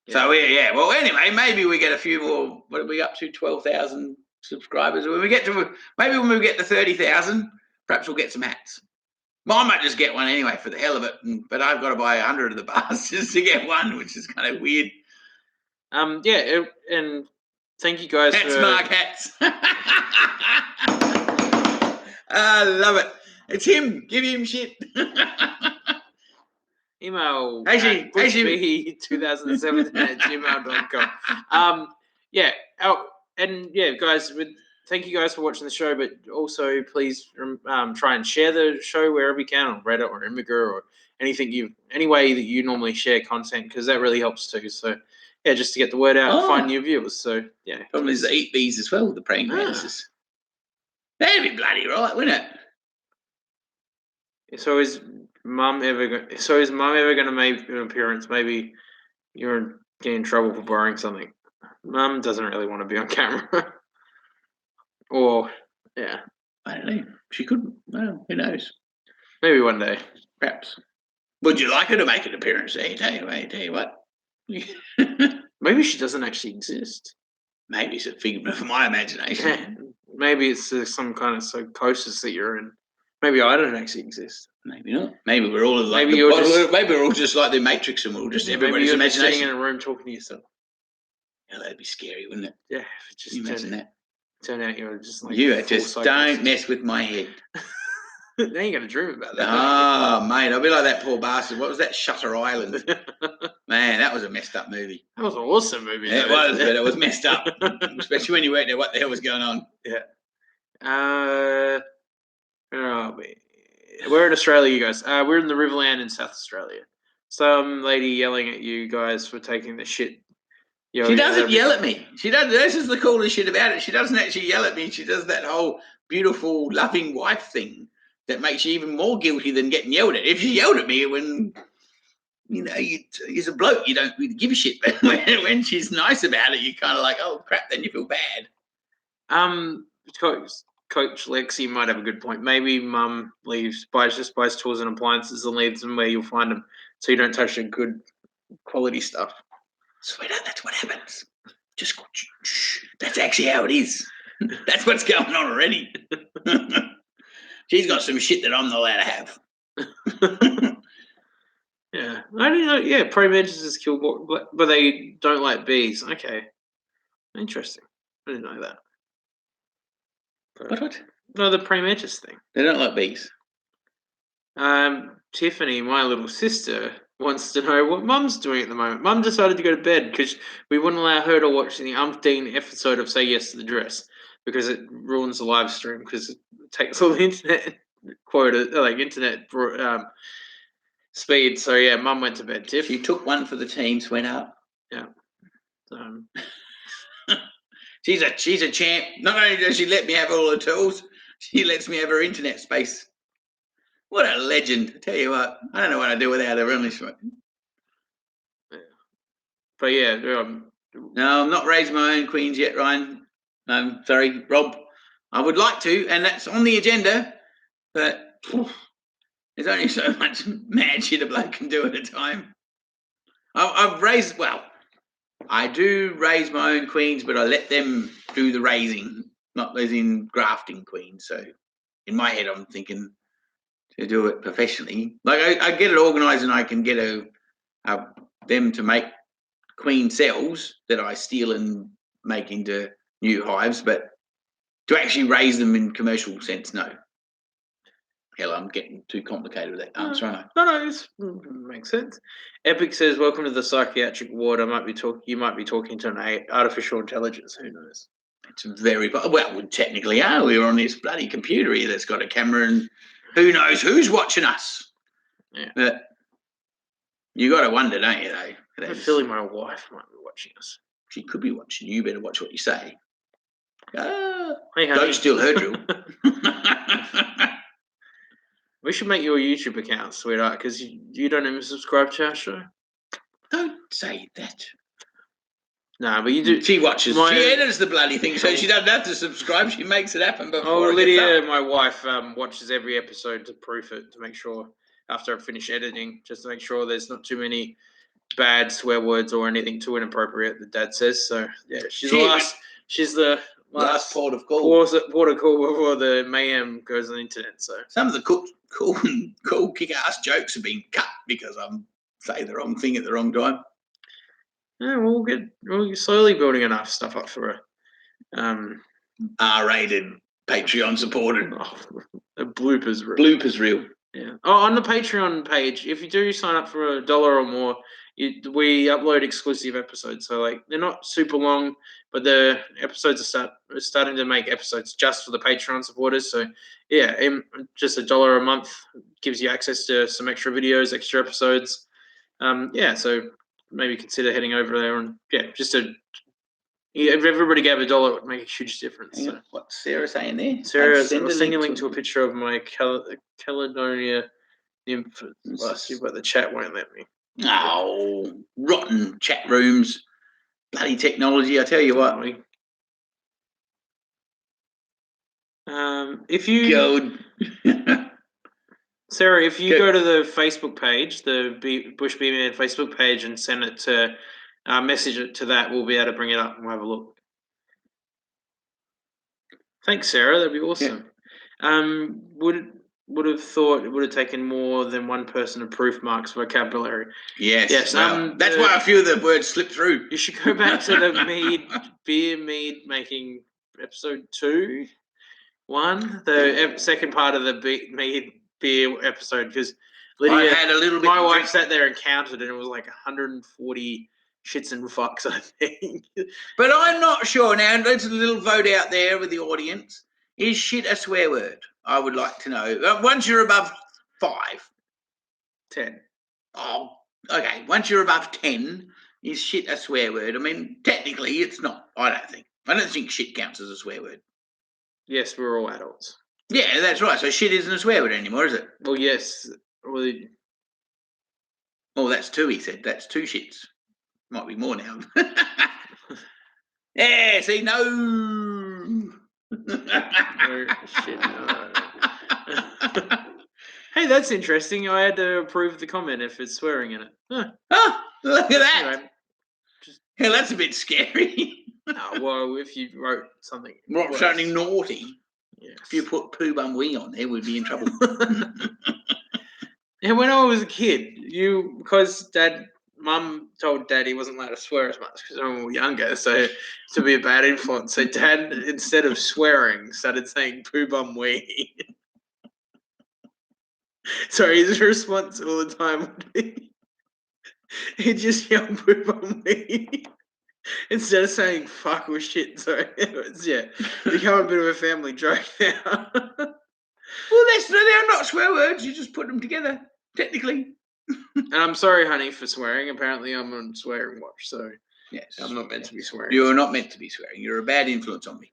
So well, anyway, maybe we get a few more. What are we up to? 12,000 subscribers. When we get to 30,000, perhaps we'll get some hats. Well, I might just get one anyway for the hell of it, but I've got to buy 100 of the bastards to get one, which is kind of weird. Yeah, and thank you guys for Mark hats. I love it. It's him. Give him shit. Email actually, butchb2017@gmail.com. Guys, thank you guys for watching the show, but also please try and share the show wherever you can on Reddit or Imgur or any way that you normally share content, because that really helps too. So yeah, just to get the word out and find new viewers. So yeah, problem is they eat bees as well, the praying mantises. That'd be bloody right, wouldn't it? So is Mum ever going to make an appearance? Maybe you're getting in trouble for borrowing something. Mum doesn't really want to be on camera. Or, yeah. I don't know. She could. Well, who knows? Maybe one day. Perhaps. Would you like her to make an appearance? Tell you what. Maybe she doesn't actually exist. Maybe it's a figment of my imagination. Yeah. Maybe it's some kind of psychosis that you're in. Maybe I don't actually exist. Maybe not. Maybe we're all like maybe we're all just like the Matrix, and we're all just everybody's maybe you're imagination. just sitting in a room talking to yourself. Yeah, that'd be scary, wouldn't it? Yeah, just imagine that. Turn out you're just like you just don't mess with my head. Now you're gonna dream about that. Oh, mate, I'll be like that poor bastard. What was that? Shutter Island. Man, that was a messed up movie. That was an awesome movie. It was, but it was messed up, especially when you weren't there. What the hell was going on? Yeah. Where are we? We're in Australia, you guys. We're in the Riverland in South Australia. Some lady yelling at you guys for taking the shit. She doesn't yell at me. She doesn't. This is the coolest shit about it. She doesn't actually yell at me. She does that whole beautiful, loving wife thing that makes you even more guilty than getting yelled at. If she yelled at me when, you're a bloke, you don't really give a shit. But when she's nice about it, you're kind of like, oh crap, then you feel bad. Coach Lexi might have a good point. Maybe Mum buys tools and appliances and leaves them where you'll find them, so you don't touch the good quality stuff. Sweetheart, that's what happens. Just shh. That's actually how it is. That's what's going on already. She's got some shit that I'm not allowed to have. Yeah, I didn't know. Yeah, praying mantises kill, but they don't like bees. Okay, interesting. I didn't know that. What? No, the praying mantis thing. They don't like bees. Tiffany, my little sister, wants to know what Mum's doing at the moment. Mum decided to go to bed because we wouldn't allow her to watch the umpteen episode of Say Yes to the Dress because it ruins the live stream because it takes all the internet quota, like internet speed. So yeah, Mum went to bed. Tiff, she took one for the team, sweetheart. Yeah. She's a champ. Not only does she let me have all her tools, she lets me have her internet space. What a legend! I tell you what, I don't know what I'd do without her on this one. But yeah, no, I'm not raising my own queens yet, Ryan. No, sorry, Rob. I would like to, and that's on the agenda, but there's only so much mad shit a bloke can do at a time. I do raise my own queens, but I let them do the raising, not as in grafting queens. So in my head, I'm thinking to do it professionally. Like I get it organised, and I can get them to make queen cells that I steal and make into new hives, but to actually raise them in commercial sense, no. Hell, I'm getting too complicated with that answer, aren't I? No, this makes sense. Epic says, "Welcome to the psychiatric ward. You might be talking to an artificial intelligence. Who knows?" It's very well. We technically are. We're on this bloody computer here that's got a camera, and who knows who's watching us? Yeah. But you got to wonder, don't you? Though, I have a feeling my wife might be watching us. She could be watching. You better watch what you say. Hey, honey. Don't steal her drill. We should make you a YouTube account, sweetheart, because you don't even subscribe to our show. Don't say that. No, but you do. She watches. She edits the bloody thing, so she doesn't have to subscribe. She makes it happen before. Lydia, my wife, watches every episode to proof it, to make sure after I finish editing, just to make sure there's not too many bad swear words or anything too inappropriate that Dad says. So yeah, she's the last port of call. Port of call before the mayhem goes on the internet. So some of the cool kick-ass jokes have been cut because I'm saying the wrong thing at the wrong time. Yeah, we're slowly building enough stuff up for a R-rated, Patreon supported a bloopers reel. Yeah. Oh, on the Patreon page, if you do sign up for $1 or more, we upload exclusive episodes. So like they're not super long, but the episodes are starting to make episodes just for the Patreon supporters. So yeah, just $1 a month gives you access to some extra videos, extra episodes. So maybe consider heading over there and if everybody gave $1, it would make a huge difference. So. What's Sarah saying there? Sarah, I'll send you a link to a picture of my Caledonia nymph. But the chat won't let me. Oh, rotten chat rooms. Bloody technology, I tell you what. If you Sarah, if you go to the Facebook page, the Bush Bee Man Facebook page, and send it to message it to that, we'll be able to bring it up and we'll have a look. Thanks, Sarah. That'd be awesome. Yeah. Would have thought it would have taken more than one person to proof Mark's vocabulary. Yes. That's why a few of the words slipped through. You should go back to the beer mead making episode 2, 1, the second part of the mead beer episode, because Lydia, I had a little bit. My wife sat there and counted, and it was like 140 shits and fucks, I think. But I'm not sure. Now, there's a little vote out there with the audience. Is shit a swear word? I would like to know. Once you're above 5. 10. Oh, okay. Once you're above 10, is shit a swear word? I mean, technically, it's not. I don't think shit counts as a swear word. Yes, we're all adults. Yeah, that's right. So shit isn't a swear word anymore, is it? Well, yes. Oh, that's 2, he said. That's 2 shits. Might be more now. Yeah, see, no. Oh, shit, no. Hey, that's interesting. I had to approve the comment if it's swearing in it. Huh. Look at that. Anyway, hell, that's a bit scary. Well, if you wrote something naughty, yes. If you put poo bum wee on there, we'd be in trouble. Yeah, when I was a kid, because Mum told Dad he wasn't allowed to swear as much because when we were younger, so to be a bad influence. So Dad, instead of swearing, started saying poo bum wee. So his response all the time would be, he'd just yell poo bum wee instead of saying fuck or shit. So it's become a bit of a family joke now. Well, they're not swear words. You just put them together, technically. And I'm sorry, honey, for swearing. Apparently, I'm on swearing watch. So Yes. I'm not meant to be swearing. You're not meant to be swearing. You're a bad influence on me.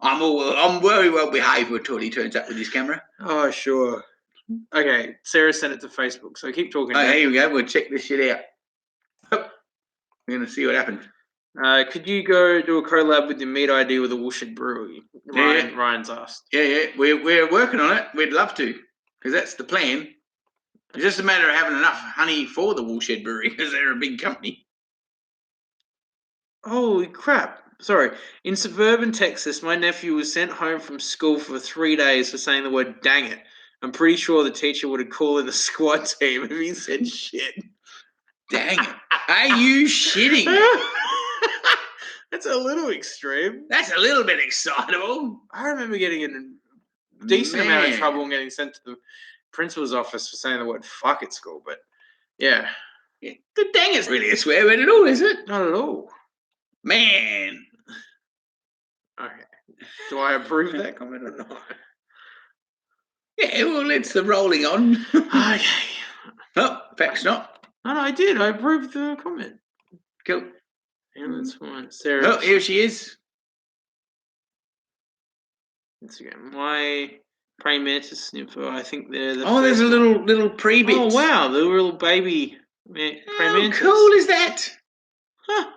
I'm very well behaved until he turns up with his camera. Oh, sure. Okay, Sarah sent it to Facebook, so keep talking. Oh, here we go. We'll check this shit out. We're going to see what happens. Could you go do a collab with your meat ID with a Woolshed Brewery? Ryan's asked. Yeah. We're working on it. We'd love to, because that's the plan. It's just a matter of having enough honey for the Woolshed Brewery, because they're a big company. Holy crap. Sorry. In suburban Texas, my nephew was sent home from school for 3 days for saying the word dang it. I'm pretty sure the teacher would have called in the squad team if he said shit. Dang it. Are you shitting? That's a little extreme. That's a little bit excitable. I remember getting in a decent amount of trouble and getting sent to the principal's office for saying the word fuck at school, but yeah. The dang is really a swear word at all, is it? Not at all. Man. Okay. Do I approve that comment or not? Yeah, well, it's the rolling on. Okay. Oh, perhaps not. No, I did. I approved the comment. Cool. Yeah, that's fine. Sarah. Oh, here she is. Instagram. My praying mantis sniffer. I think they're the. There's a little pre-bit. Oh wow, the little baby praying mantis. How cool is that? Huh.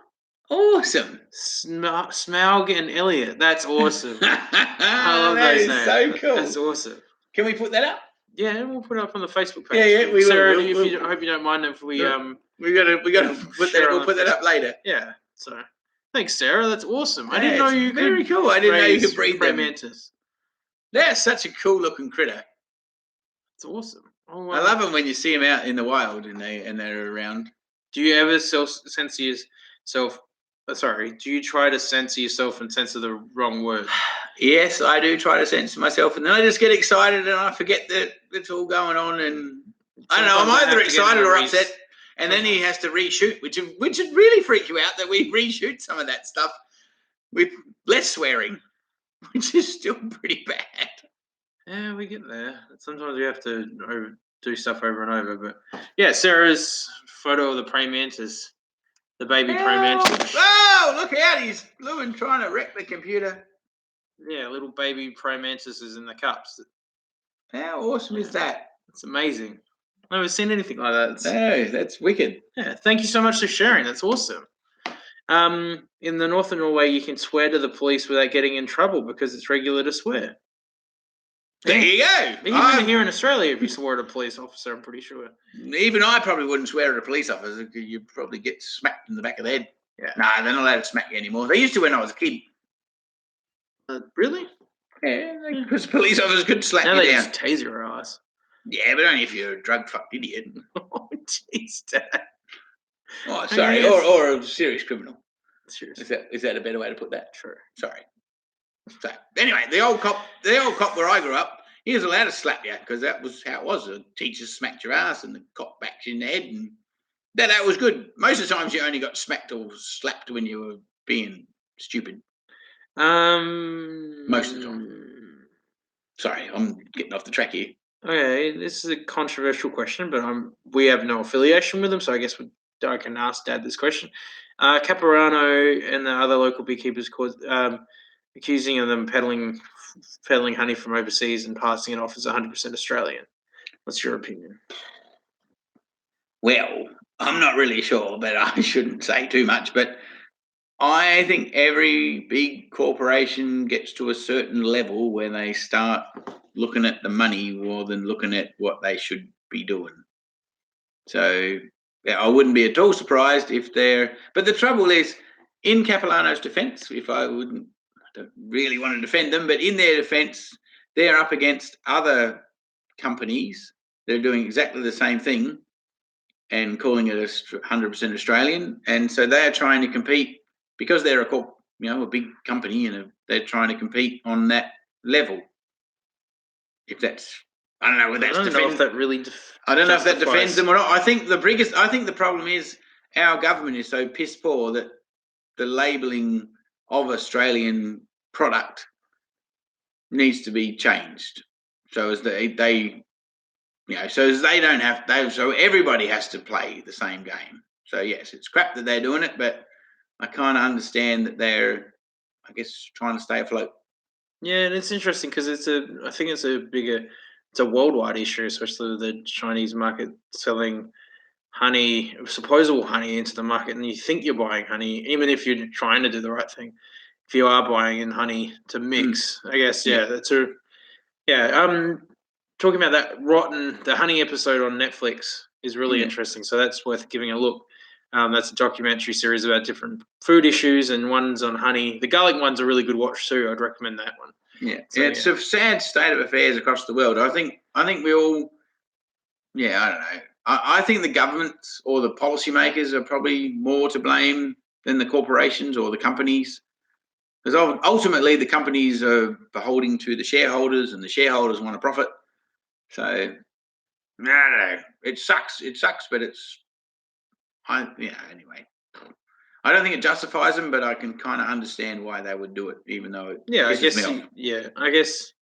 Awesome. Smaug and Iliad. That's awesome. I love that those is names. so cool. That's awesome. Can we put that up? Yeah, we'll put it up on the Facebook page. Yeah, we Sarah, will. I hope you don't mind if we we gotta put that. We'll put that up later. Yeah. So, thanks, Sarah. That's awesome. I didn't know you could. Very cool. I didn't know you could breed them. Mantis. They're such a cool looking critter. It's awesome. Oh, wow. I love them when you see them out in the wild and they're around. Do you ever censor yourself? Sorry. Do you try to censor yourself and censor the wrong word? Yes, I do try to censor myself, and then I just get excited and I forget that it's all going on, and I don't know. I'm either excited or upset, and then he has to reshoot, which would really freak you out that we reshoot some of that stuff with less swearing, which is still pretty bad. Yeah, we get there. Sometimes we have to do stuff over and over, but yeah, Sarah's photo of the praying mantis, the baby praying mantis. Oh, look out! He's Lewin trying to wreck the computer. Yeah, little baby praying mantises in the cups. How awesome is that? It's amazing. I've never seen anything like that. That's wicked. Yeah, thank you so much for sharing. That's awesome. In the north of Norway, you can swear to the police without getting in trouble because it's regular to swear. There you go. Even here in Australia, if you swore at a police officer, I'm pretty sure. Even I probably wouldn't swear at a police officer because you'd probably get smacked in the back of the head. Yeah. Nah, they're not allowed to smack you anymore. They used to when I was a kid. Really? Yeah, because police officers could slap now you they down. just tase your ass. Yeah, but only if you're a drug fucked idiot. Oh, jeez, Dad. Oh, sorry. Or a serious criminal. Seriously. Is that a better way to put that? Sure. Sorry. So anyway, the old cop where I grew up, he was allowed to slap you because that was how it was. The teacher smacked your ass and the cop backed you in the head, and that was good. Most of the times you only got smacked or slapped when you were being stupid. Most of the time. Sorry, I'm getting off the track here. Okay, this is a controversial question, but we have no affiliation with them, so I guess I can ask Dad this question. Capilano and the other local beekeepers accusing of them peddling honey from overseas and passing it off as 100% Australian. What's your opinion? Well, I'm not really sure, but I shouldn't say too much. But I think every big corporation gets to a certain level where they start looking at the money more than looking at what they should be doing. So yeah, I wouldn't be at all surprised if they're. But the trouble is, in Capilano's defence, I don't really want to defend them, but in their defence, they're up against other companies. They're doing exactly the same thing and calling it 100% Australian, and so they're trying to compete because they're a big company, and they're trying to compete on that level. If that's, I don't know whether that's. I don't know if that really. I don't know if that defends them or not. I think the problem is our government is so piss poor that the labelling of Australian product needs to be changed. So as so everybody has to play the same game. So yes, it's crap that they're doing it, but I kind of understand that they're, I guess, trying to stay afloat. Yeah, and it's interesting because I think it's a worldwide issue, especially with the Chinese market selling honey, supposable honey into the market, and you think you're buying honey, even if you're trying to do the right thing. If you are buying in honey to mix, I guess, Yeah. that's a talking about the honey episode on Netflix is really interesting. So that's worth giving a look. That's a documentary series about different food issues, and one's on honey. The garlic one's a really good watch too. I'd recommend that one. Yeah, So, it's a sad state of affairs across the world. I think we all, I don't know. I think the governments or the policymakers are probably more to blame than the corporations or the companies, because ultimately the companies are beholden to the shareholders, and the shareholders want a profit. So I don't know. It sucks. It sucks, but anyway. I don't think it justifies them, but I can kind of understand why they would do it, even though it pisses me off. I guess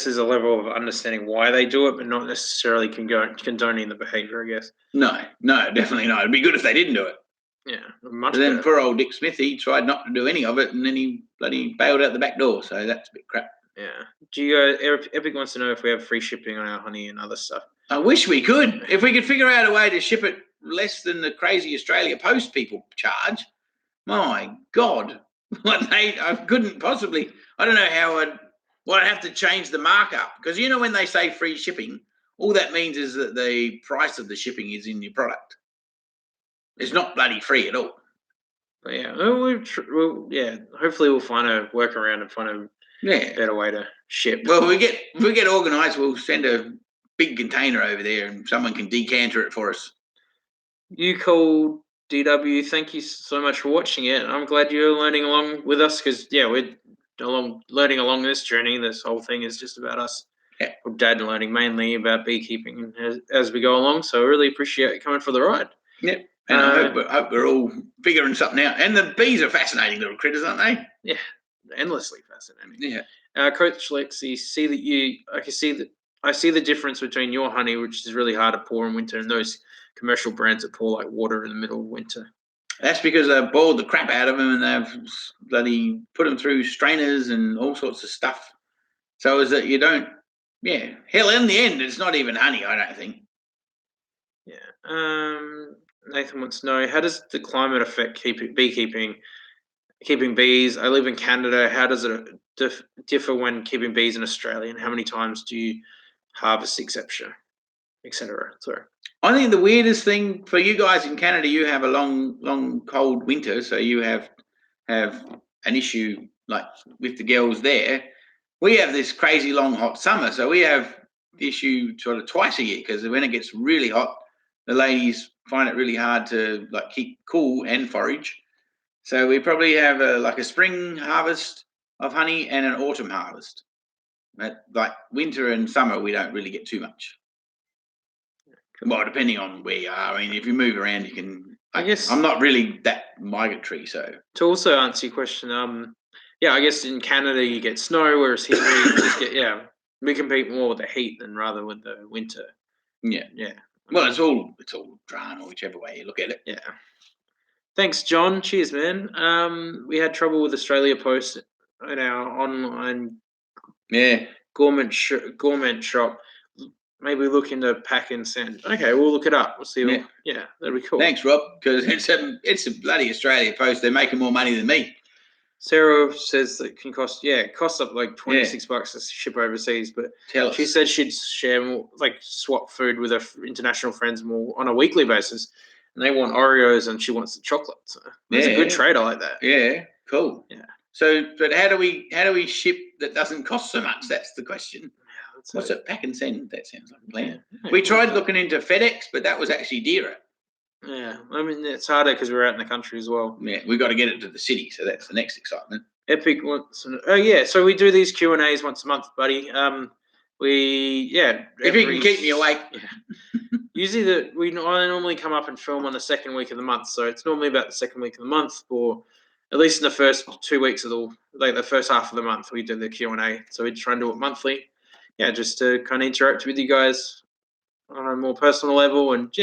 there's a level of understanding why they do it, but not necessarily condoning the behaviour. I guess. No, definitely not. It'd be good if they didn't do it. Yeah, much But then better. poor old Dick Smith, he tried not to do any of it, and then he bloody bailed out the back door. So that's a bit crap. Yeah. Do you Epic wants to know if we have free shipping on our honey and other stuff. I wish we could. If we could figure out a way to ship it less than the crazy Australia Post people charge. My God, I couldn't possibly. I don't know how I'd have to change the markup, because when they say free shipping, all that means is that the price of the shipping is in your product. It's not bloody free at all. But yeah, hopefully we'll find a workaround and find a better way to ship. Well, if we get organised, we'll send a big container over there, and someone can decanter it for us. You called DW. Thank you so much for watching it. I'm glad you're learning along with us, because we're learning along this journey. This whole thing is just about us. Yeah. Dad learning mainly about beekeeping as we go along. So I really appreciate you coming for the ride. Yep. And I hope we're all figuring something out. And the bees are fascinating little critters, aren't they? Yeah, endlessly fascinating. Yeah. Coach Lexi, I see the difference between your honey, which is really hard to pour in winter, and those commercial brands that pour like water in the middle of winter. That's because they've boiled the crap out of them, and they've bloody put them through strainers and all sorts of stuff. So is that you don't, hell, in the end, it's not even honey, I don't think. Yeah. Nathan wants to know, how does the climate affect beekeeping? Keeping bees. I live in Canada. How does it differ when keeping bees in Australia, and how many times do you harvest, etc.? Sorry. I think the weirdest thing for you guys in Canada, you have a long, cold winter, so you have an issue like with the girls there. We have this crazy long, hot summer, so we have the issue sort of twice a year, because when it gets really hot, the ladies find it really hard to keep cool and forage. So we probably have a spring harvest of honey and an autumn harvest. But winter and summer, we don't really get too much. Well, depending on where you are. I mean, if you move around, you can. I guess I'm not really that migratory, so. To also answer your question, I guess in Canada you get snow, whereas here we just get we compete more with the heat than rather with the winter. Yeah. Well, it's all drama, whichever way you look at it. Yeah. Thanks, John. Cheers, man. We had trouble with Australia Post in our online gourmet shop. Maybe look into pack and send. Okay, we'll look it up. We'll see. Yeah, that'd be cool. Thanks, Rob, because it's a bloody Australia Post. They're making more money than me. Sarah says that can cost it costs up like $26 to ship overseas, but she said she'd share more, swap food with her international friends more on a weekly basis, and they want Oreos and she wants the chocolate. So that's a good trade. I like that. Yeah, cool. Yeah. So, but how do we ship that doesn't cost so much? That's the question. What's it? Pack and send. That sounds like a plan. Yeah, we tried looking into FedEx, but that was actually dearer. Yeah, I mean it's harder because we're out in the country as well. Yeah, we got to get it to the city, so that's the next excitement. Epic wants. So we do these Q&As once a month, buddy. If you can keep me awake. Yeah. Usually I normally come up and film on the second week of the month, so it's normally about the second week of the month, or at least in the first 2 weeks of the first half of the month, we do the Q&A. So we try and do it monthly. Yeah, just to kind of interact with you guys on a more personal level, and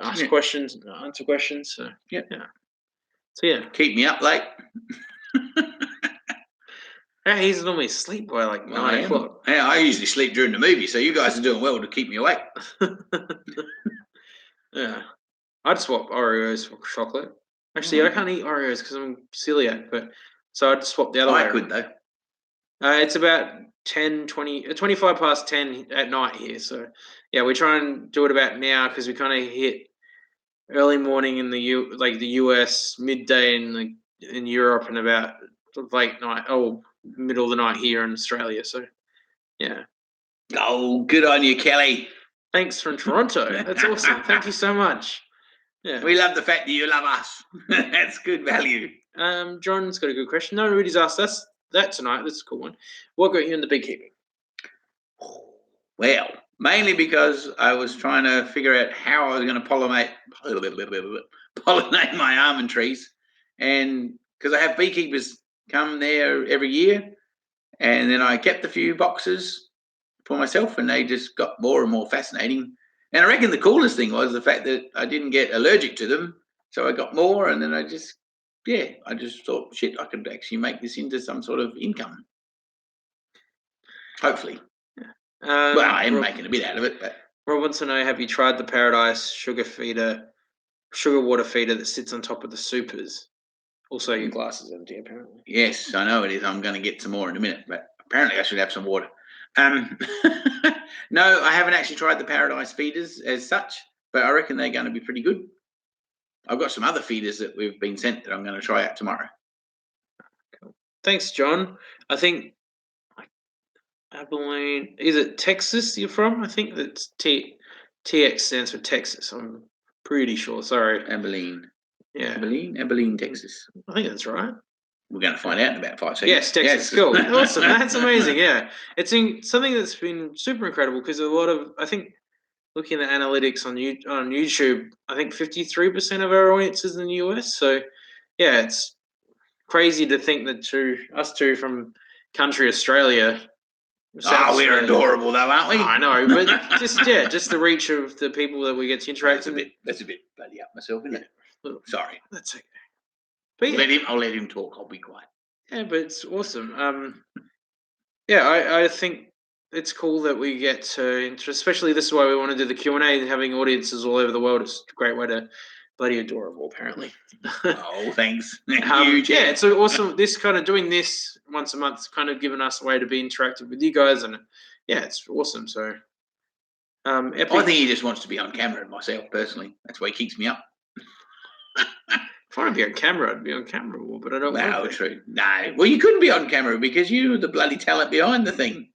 ask questions, and answer questions. So yeah. So yeah, keep me up late. yeah, he's normally asleep by like 9 o'clock. Yeah, I usually sleep during the movie, so you guys are doing well to keep me awake. Yeah, I'd swap Oreos for chocolate. Actually, I can't eat Oreos because I'm celiac, but so I'd swap the other way. I could though. It's about 25 past 10 at night here. So yeah, we try and do it about now because we kind of hit early morning in the US, midday in Europe, and about late night, middle of the night here in Australia. So yeah. Oh, good on you, Kelly. Thanks from Toronto. That's awesome. Thank you so much. Yeah. We love the fact that you love us. That's good value. John's got a good question. No, Rudy's asked us that tonight. That's a cool one. What got you into beekeeping? Well, mainly because I was trying to figure out how I was going to pollinate my almond trees, and because I have beekeepers come there every year, and then I kept a few boxes for myself, and they just got more and more fascinating. And I reckon the coolest thing was the fact that I didn't get allergic to them, so I got more, and then I just thought, shit, I could actually make this into some sort of income. Hopefully. Well, I am making a bit out of it, but Rob wants to know: have you tried the Paradise sugar water feeder that sits on top of the supers? Also, your glass is empty, apparently. Yes, I know it is. I'm going to get some more in a minute, but apparently I should have some water. No, I haven't actually tried the Paradise feeders as such, but I reckon they're going to be pretty good. I've got some other feeders that we've been sent that I'm going to try out tomorrow. Cool. Thanks, John. I think Abilene, is it Texas you're from? I think that's TX stands for Texas. I'm pretty sure. Sorry. Abilene. Yeah. Abilene, Texas. I think that's right. We're going to find out in about 5 seconds. Yes, Texas. Cool. Awesome. That's amazing. Yeah. It's something that's been super incredible because I think, looking at analytics on YouTube, I think 53% of our audience is in the US. So, yeah, it's crazy to think that us two from country Australia. We're adorable though, aren't we? I know, but just the reach of the people that we get to interact with. That's a bit bloody up myself, isn't it? Sorry. That's okay. But I'll let him talk. I'll be quiet. Yeah, but it's awesome. I think it's cool that we get to, especially this is why we want to do the Q&A, having audiences all over the world is a great way to bloody adorable, apparently. Oh, thanks. Huge. Yeah, it's awesome. This kind of doing this once a month, kind of giving us a way to be interactive with you guys, and yeah, it's awesome. So, I think he just wants to be on camera. Myself personally, that's why he keeps me up. If I want to be on camera, I'd be on camera more, but I don't want to. True. No. Well, you couldn't be on camera because you're the bloody talent behind the thing.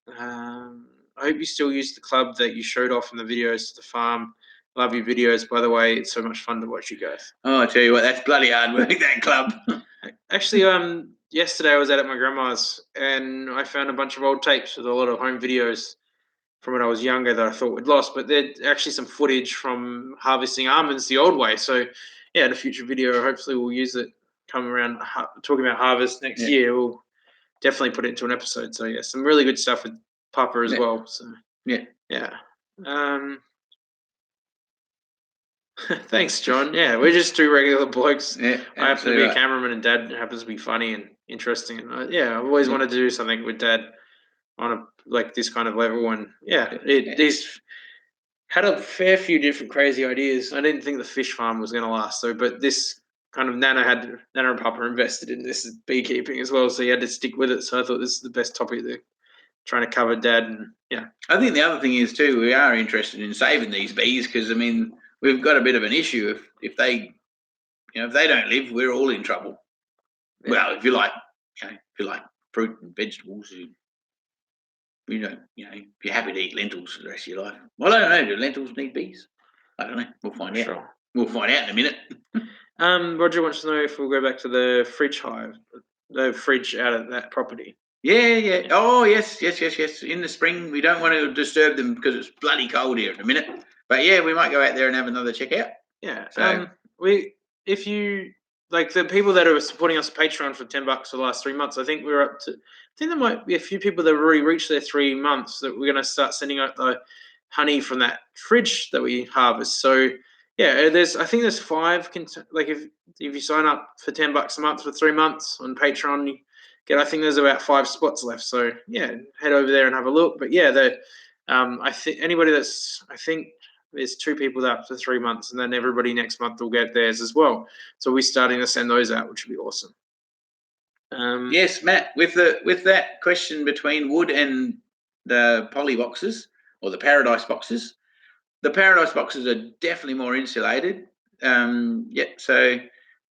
I hope you still use the club that you showed off in the videos to the farm. Love your videos, by the way. It's so much fun to watch you guys. Oh, I tell you what, that's bloody hard work, that club. Actually, yesterday I was out at my grandma's and I found a bunch of old tapes with a lot of home videos from when I was younger that I thought we'd lost, but there's actually some footage from harvesting almonds the old way. So, yeah, in a future video, hopefully we'll use it. Come around talking about harvest next year. We'll definitely put it into an episode. So, yeah, some really good stuff with Papa as well. So, yeah. Thanks, John. Yeah, we're just two regular blokes. Yeah, I happen to be a cameraman, and Dad happens to be funny and interesting. And I've always wanted to do something with Dad on this kind of level. And he's had a fair few different crazy ideas. I didn't think the fish farm was going to last, though. But this kind of Nana and Papa invested in this beekeeping as well, so he had to stick with it. So I thought this is the best topic they're trying to cover, Dad. And I think the other thing is too, we are interested in saving these bees because we've got a bit of an issue if they don't live, we're all in trouble. Yeah. Well, if you like fruit and vegetables, if you're happy to eat lentils for the rest of your life. Well, I don't know. Do lentils need bees? I don't know. We'll find out. Sure. We'll find out in a minute. Roger wants to know if we'll go back to the fridge hive, the fridge out of that property. Yeah. Oh, yes. In the spring, we don't want to disturb them because it's bloody cold here in a minute. But yeah, we might go out there and have another check out. Yeah. So if you like the people that are supporting us on Patreon for $10 for the last 3 months, I think we're up to. I think there might be a few people that have already reached their 3 months that we're going to start sending out the honey from that fridge that we harvest. So Yeah, I think there's 5. Like if you sign up for $10 a month for 3 months on Patreon, you get. I think there's about 5 spots left. So yeah, head over there and have a look. But yeah, I think anybody I think there's 2 people that up for 3 months, and then everybody next month will get theirs as well. So we're starting to send those out, which would be awesome. Yes, Matt. With that question between wood and the poly boxes or the paradise boxes. The paradise boxes are definitely more insulated. So,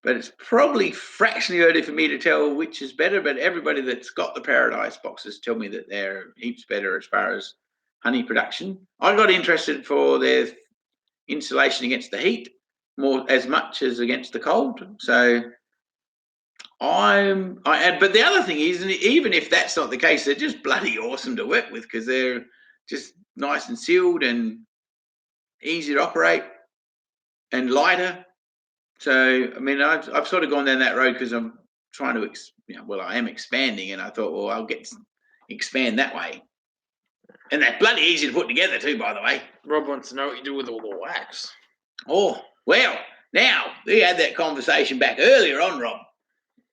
but it's probably fractionally early for me to tell which is better. But everybody that's got the paradise boxes tell me that they're heaps better as far as honey production. I got interested for their insulation against the heat more as much as against the cold. So but the other thing is, even if that's not the case, they're just bloody awesome to work with because they're just nice and sealed and easy to operate and lighter. So, I mean, I've sort of gone down that road because I'm trying to, I am expanding, and I thought, well, I'll expand that way. And they're bloody easy to put together too, by the way. Rob wants to know what you do with all the wax. Oh, well, now we had that conversation back earlier on, Rob.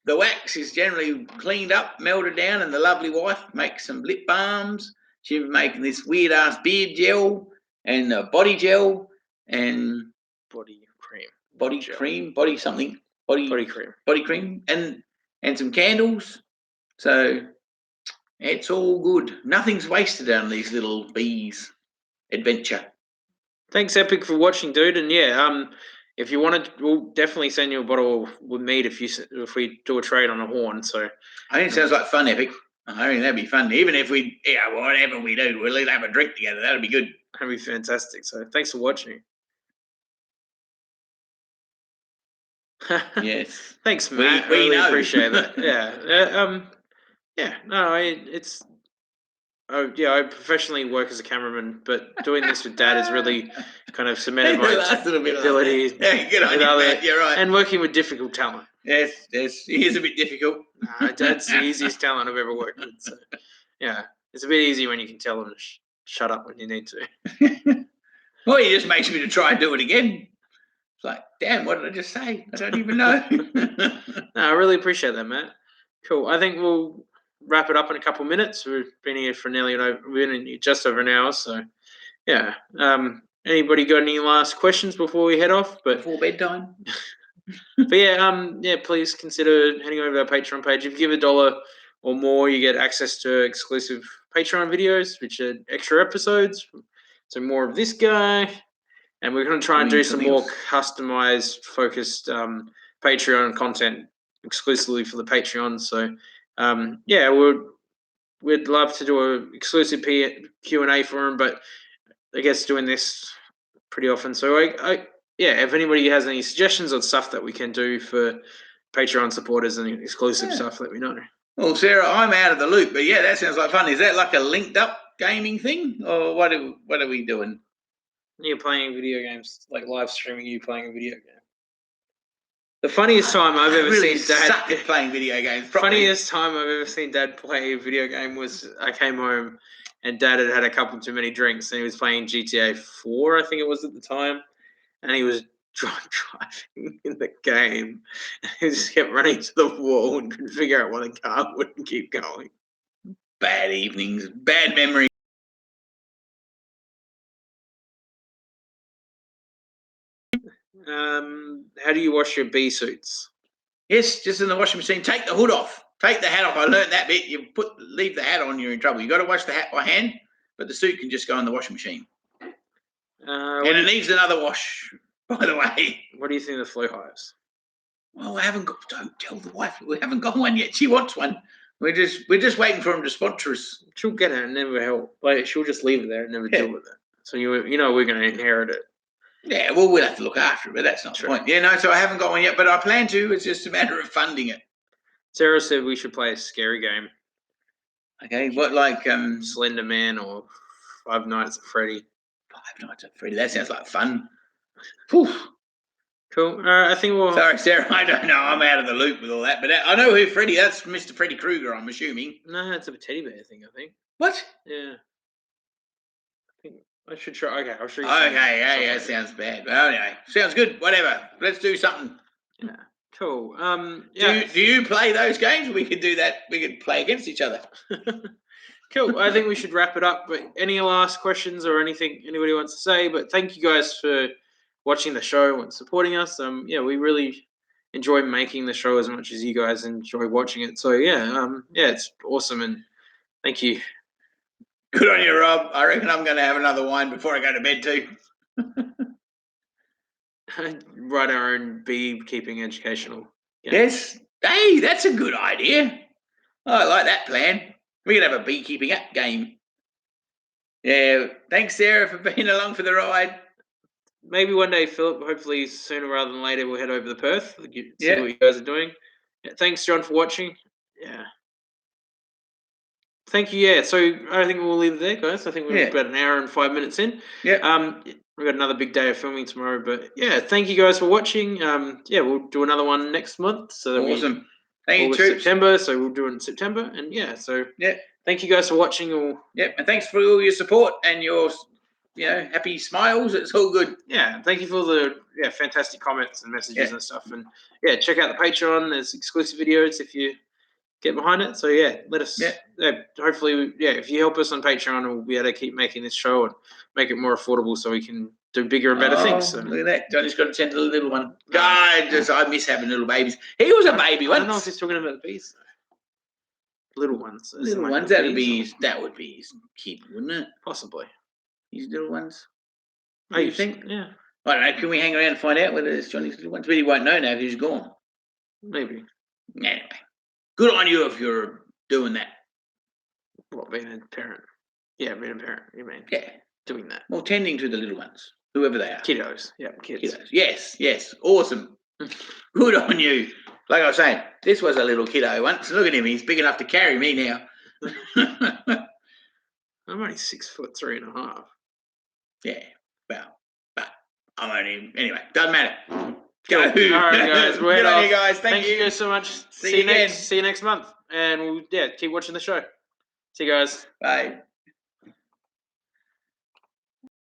The wax is generally cleaned up, melted down, and the lovely wife makes some lip balms. She's making this weird ass beard gel and body gel and body cream, body something, body cream, and some candles. So it's all good. Nothing's wasted on these little bees adventure. Thanks, Epic, for watching, dude. And yeah, if you want to, we'll definitely send you a bottle with mead if we do a trade on a horn. So I think it sounds like fun, Epic. I think that'd be fun. Even if whatever we do, we'll have a drink together. That'd be good. That'd be fantastic. So thanks for watching. Yes. Thanks, Matt. We really appreciate that. Yeah. No, it's. Oh yeah, I professionally work as a cameraman, but doing this with Dad has really kind of cemented my ability. Yeah, good on you, Matt. You're right. And working with difficult talent. Yes, he is a bit difficult. Nah, Dad's the easiest talent I've ever worked with. So, yeah, it's a bit easy when you can tell him to shut up when you need to. Well, he just makes me to try and do it again. It's like, damn, what did I just say? I don't even know. No, I really appreciate that, Matt. Cool. I think we'll wrap it up in a couple of minutes. We've been here for just over an hour. So, yeah. Anybody got any last questions before we head off? Before bedtime. But yeah, please consider heading over to our Patreon page. If you give $1 or more, you get access to exclusive Patreon videos, which are extra episodes. So more of this guy. And we're going to try and do some more customized, focused Patreon content exclusively for the Patreon. So, yeah, we'd love to do an exclusive Q&A for them, but I guess doing this pretty often. So, if anybody has any suggestions on stuff that we can do for Patreon supporters and exclusive stuff, let me know. Well, Sarah, I'm out of the loop, but yeah, that sounds like fun. Is that like a linked up gaming thing, or what are we doing? You're playing video games, like live streaming you playing a video game. The funniest time I've ever seen Dad suck at playing video games. Funniest time I've ever seen Dad play a video game was I came home and Dad had had a couple too many drinks and he was playing GTA 4, I think it was at the time, and he was driving in the game. And he just kept running to the wall and couldn't figure out why the car wouldn't keep going. Bad evenings, bad memories. How do you wash your bee suits? Yes, just in the washing machine. Take the hood off. Take the hat off. I learned that bit. Leave the hat on, you're in trouble. You got to wash the hat by hand, but the suit can just go in the washing machine. And it needs another wash, by the way. What do you think of the flu hives? Well, don't tell the wife. We haven't got one yet. She wants one. We're just waiting for him to sponsor us. She'll get it and never help. Like she'll just leave it there and never deal with it. So you know we're going to inherit it. Yeah, well, we'll have to look after it, but that's not the point. Yeah, no, so I haven't got one yet, but I plan to. It's just a matter of funding it. Sarah said we should play a scary game. Okay, what, like Slender Man or Five Nights at Freddy? Five Nights at Freddy. That sounds like fun. Whew. Cool. I think we'll. Sorry, Sarah. I don't know. I'm out of the loop with all that, but I know who Freddy. That's Mr. Freddy Krueger. I'm assuming. No, it's a teddy bear thing. I think. What? Yeah. I should try. Okay, I'll show you. Okay, yeah, sounds bad. But anyway, sounds good. Whatever. Let's do something. Yeah, cool. Do you play those games? We could do that. We could play against each other. Cool. I think we should wrap it up. But any last questions or anything anybody wants to say? But thank you guys for watching the show and supporting us. We really enjoy making the show as much as you guys enjoy watching it. So it's awesome, and thank you. Good on you, Rob. I reckon I'm going to have another wine before I go to bed too. Write our own beekeeping educational. Yes. Hey, that's a good idea. I like that plan. We could have a beekeeping app game. Yeah. Thanks, Sarah, for being along for the ride. Maybe one day, Philip, hopefully sooner rather than later, we'll head over to Perth, see what you guys are doing. Yeah, thanks, John, for watching. Yeah. Thank you. Yeah, so I think we'll leave it there, guys. I think we're about an hour and 5 minutes in. Yeah. We've got another big day of filming tomorrow, but yeah, thank you guys for watching. We'll do another one next month. So awesome. Thank you, September, so we'll do it in September. And thank you guys for watching. And thanks for all your support and your happy smiles. It's all good. Yeah, thank you for the fantastic comments and messages and stuff. And check out the Patreon. There's exclusive videos if you get behind it. So let us. Hopefully, if you help us on Patreon, we'll be able to keep making this show and make it more affordable, so we can do bigger and better things. So. Look at that! Johnny's got to tend to the little one. I miss having little babies. He was a baby once. I don't know if he's talking about the bees. Little ones. Little ones. That would be his kid, wouldn't it? Possibly. His little ones. What do you think? Yeah. I don't know. Can we hang around and find out whether it's Johnny's little ones? But he won't know now because he's gone. Maybe. Anyway. Good on you if you're doing that. What, being a parent? Yeah, being a parent, you mean? Yeah. Doing that. Well, tending to the little ones, whoever they are. Kiddos. Yeah, kids. Kiddos. Yes. Awesome. Good on you. Like I was saying, this was a little kiddo once. Look at him. He's big enough to carry me now. I'm only 6'3.5". Yeah. Well, but I'm only... Anyway, doesn't matter. Go. All right, guys. Good on you guys. Thank you. Thank you guys so much. See you next month. And we'll keep watching the show. See you guys. Bye.